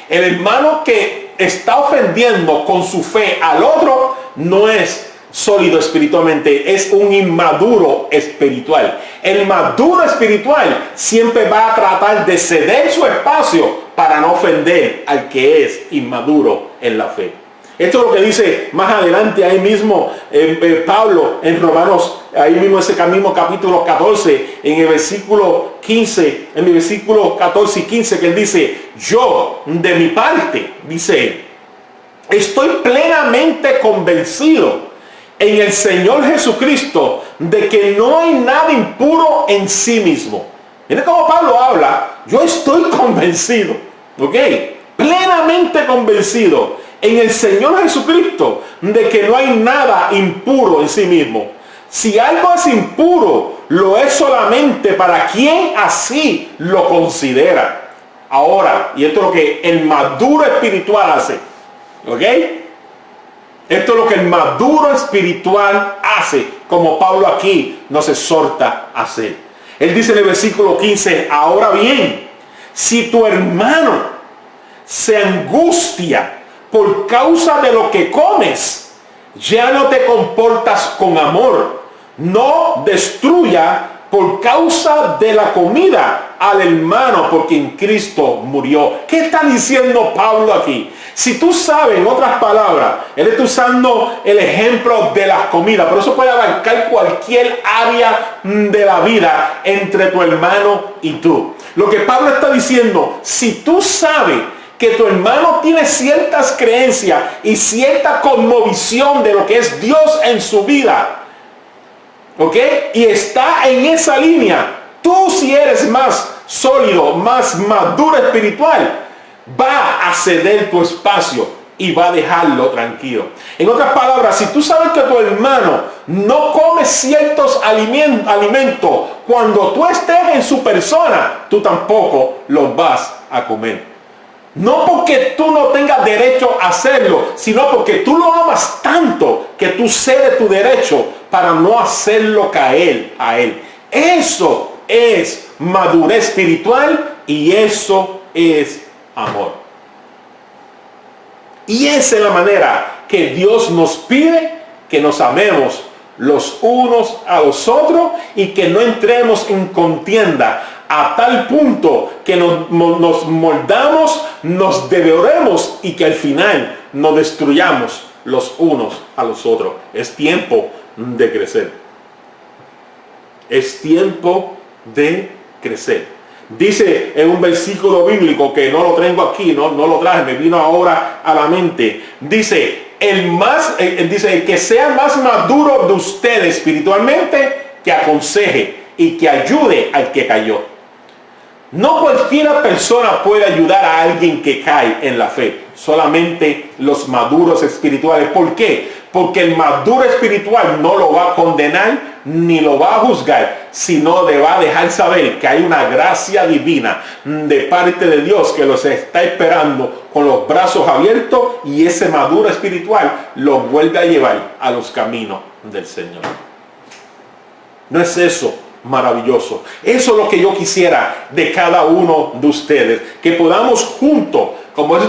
El hermano que está ofendiendo con su fe al otro no es sólido espiritualmente es un inmaduro espiritual. El maduro espiritual siempre va a tratar de ceder su espacio para no ofender al que es inmaduro en la fe. Esto es lo que dice más adelante ahí mismo Pablo en Romanos, ahí mismo ese mismo capítulo 14, en el versículo 15, en el versículo 14 y 15, que él dice: yo de mi parte, dice él, estoy plenamente convencido en el Señor Jesucristo de que no hay nada impuro en sí mismo. Miren cómo Pablo habla: yo estoy convencido, ¿ok? Plenamente convencido en el Señor Jesucristo de que no hay nada impuro en sí mismo. Si algo es impuro, lo es solamente para quien así lo considera. Ahora, y esto es lo que el maduro espiritual hace, ¿ok? Esto es lo que el maduro espiritual hace, como Pablo aquí nos exhorta a hacer. Él dice en el versículo 15: ahora bien, si tu hermano se angustia por causa de lo que comes, ya no te comportas con amor. No destruya por causa de la comida al hermano por quien Cristo murió. ¿Qué está diciendo Pablo aquí? Si tú sabes, en otras palabras, él está usando el ejemplo de las comidas, pero eso puede abarcar cualquier área de la vida entre tu hermano y tú. Lo que Pablo está diciendo: si tú sabes que tu hermano tiene ciertas creencias y cierta cosmovisión de lo que es Dios en su vida, ¿ok? Y está en esa línea, tú, si eres más sólido, más maduro espiritual, va a ceder tu espacio y va a dejarlo tranquilo. En otras palabras, si tú sabes que tu hermano no come ciertos alimentos cuando tú estés en su persona, tú tampoco los vas a comer. No porque tú no tengas derecho a hacerlo, sino porque tú lo amas tanto que tú cedes tu derecho para no hacerlo caer a él. Eso es madurez espiritual y eso es amor. Y esa es la manera que Dios nos pide que nos amemos los unos a los otros y que no entremos en contienda a tal punto que nos moldamos, nos devoremos y que al final nos destruyamos los unos a los otros. Es tiempo de crecer. Es tiempo de crecer. Dice en un versículo bíblico que no lo tengo aquí, no lo traje, me vino ahora a la mente. Dice: el que sea más maduro de ustedes espiritualmente, que aconseje y que ayude al que cayó. No cualquiera persona puede ayudar a alguien que cae en la fe, solamente los maduros espirituales. ¿Por qué? Porque el maduro espiritual no lo va a condenar ni lo va a juzgar, sino le va a dejar saber que hay una gracia divina de parte de Dios que los está esperando con los brazos abiertos, y ese maduro espiritual los vuelve a llevar a los caminos del Señor. ¿No es eso maravilloso? Eso es lo que yo quisiera de cada uno de ustedes, que podamos juntos, como es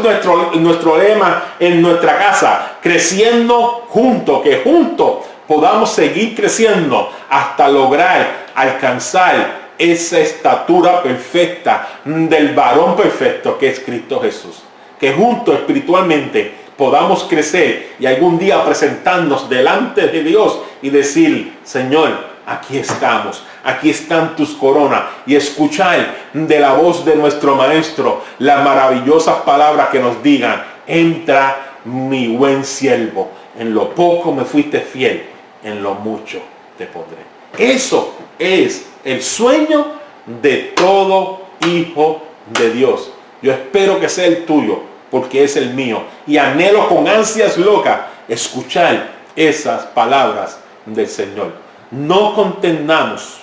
nuestro lema en nuestra casa, creciendo juntos, que juntos podamos seguir creciendo hasta lograr alcanzar esa estatura perfecta del varón perfecto que es Cristo Jesús. Que juntos espiritualmente podamos crecer y algún día presentarnos delante de Dios y decir: Señor, aquí estamos, aquí están tus coronas, y escuchar de la voz de nuestro Maestro las maravillosas palabras que nos digan: entra, mi buen siervo, en lo poco me fuiste fiel, en lo mucho te pondré. Eso es el sueño de todo hijo de Dios. Yo espero que sea el tuyo, porque es el mío, y anhelo con ansias locas escuchar esas palabras del Señor. No contendamos.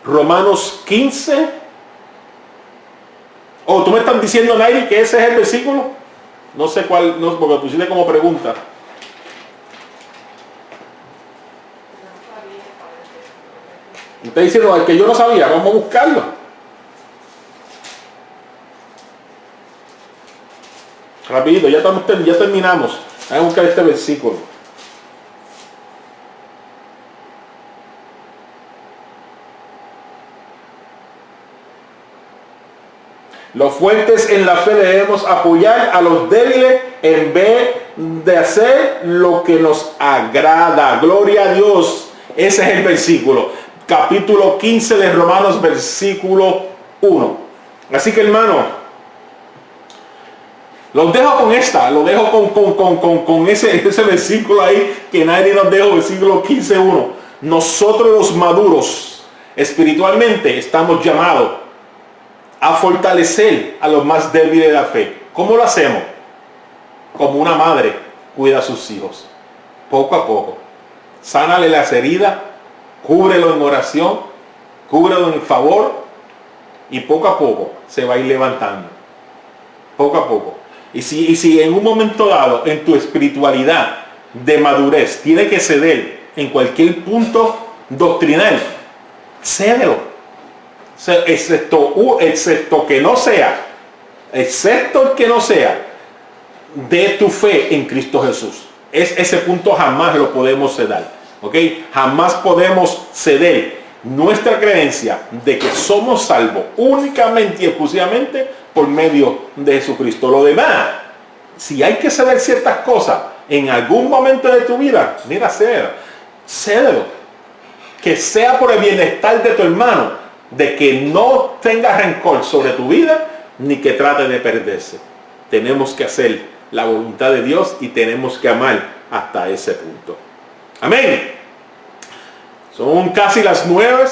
Romanos 15. Tú me estás diciendo, Nairi, que ese es el versículo. No sé cuál, no, porque tú hiciste como pregunta. Me está diciendo al que yo no sabía. Vamos a buscarlo. Rapidito, ya terminamos. Vamos a buscar este versículo. Los fuertes en la fe debemos apoyar a los débiles en vez de hacer lo que nos agrada. Gloria a Dios. Ese es el versículo. Capítulo 15 de Romanos, versículo 1. Así que, hermano, los dejo con esta. Lo dejo con ese versículo ahí que nadie nos dejó. Versículo 15:1. Nosotros los maduros espiritualmente estamos llamados a fortalecer a los más débiles de la fe. ¿Cómo lo hacemos? Como una madre cuida a sus hijos. Poco a poco. Sánale las heridas, cúbrelo en oración, cúbrelo en favor, y poco a poco se va a ir levantando. Poco a poco. Y si en un momento dado, en tu espiritualidad de madurez, tiene que ceder en cualquier punto doctrinal, cédelo. Excepto que no sea de tu fe en Cristo Jesús. Ese punto jamás lo podemos ceder, ¿ok? Jamás podemos ceder nuestra creencia de que somos salvos únicamente y exclusivamente por medio de Jesucristo. Lo demás, si hay que ceder ciertas cosas en algún momento de tu vida, mira, cédelo. Que sea por el bienestar de tu hermano, de que no tenga rencor sobre tu vida, ni que trate de perderse. Tenemos que hacer la voluntad de Dios y tenemos que amar hasta ese punto. Amén. Son casi las 9.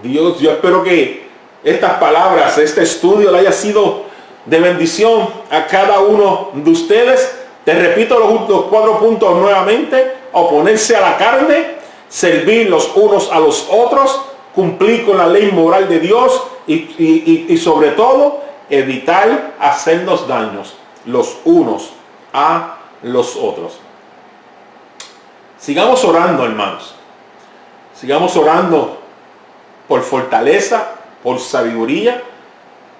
Yo espero que estas palabras, este estudio le haya sido de bendición a cada uno de ustedes. Te repito los 4 puntos nuevamente: oponerse a la carne, servir los unos a los otros, cumplir con la ley moral de Dios y sobre todo evitar hacernos daños los unos a los otros. Sigamos orando, hermanos. Sigamos orando por fortaleza, por sabiduría.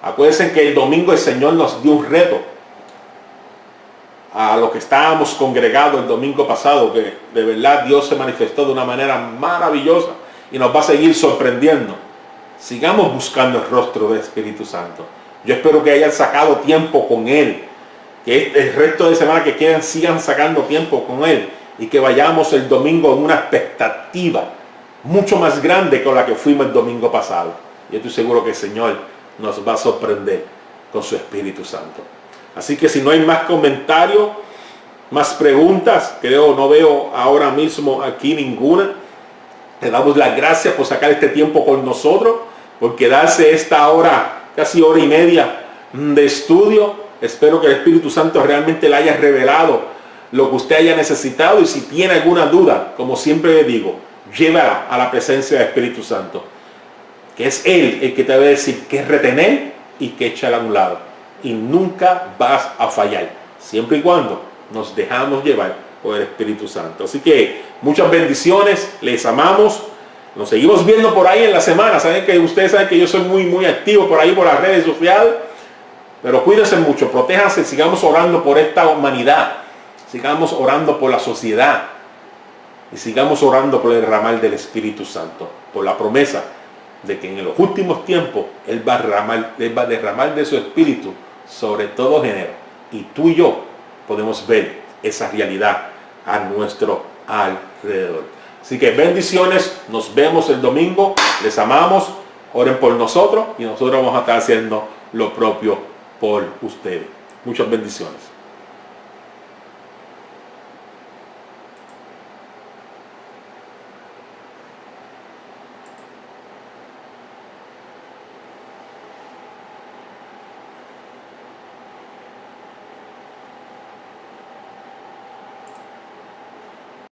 Acuérdense que el domingo el Señor nos dio un reto a los que estábamos congregados el domingo pasado, que de verdad Dios se manifestó de una manera maravillosa y nos va a seguir sorprendiendo. Sigamos buscando el rostro del Espíritu Santo. Yo espero que hayan sacado tiempo con Él, que el resto de semana que quieran sigan sacando tiempo con Él, y que vayamos el domingo en una expectativa mucho más grande que la que fuimos el domingo pasado. Y estoy seguro que el Señor nos va a sorprender con su Espíritu Santo. Así que si no hay más comentarios, más preguntas, no veo ahora mismo aquí ninguna. Te damos las gracias por sacar este tiempo con nosotros, por quedarse esta hora, casi hora y media de estudio. Espero que el Espíritu Santo realmente le haya revelado lo que usted haya necesitado, y si tiene alguna duda, como siempre le digo, llévala a la presencia del Espíritu Santo, que es Él el que te va a decir qué retener y qué echar a un lado. Y nunca vas a fallar, siempre y cuando nos dejamos llevar por el Espíritu Santo. Así que muchas bendiciones, les amamos. Nos seguimos viendo por ahí en la semana. Ustedes saben que yo soy muy activo por ahí por las redes sociales. Pero cuídense mucho, protéjanse, sigamos orando por esta humanidad. Sigamos orando por la sociedad. Y sigamos orando por el derramar del Espíritu Santo. Por la promesa de que en los últimos tiempos Él va a derramar de su Espíritu sobre todo género. Y tú y yo podemos ver esa realidad a nuestro alrededor. Así que bendiciones, nos vemos el domingo, les amamos, oren por nosotros y nosotros vamos a estar haciendo lo propio por ustedes. Muchas bendiciones.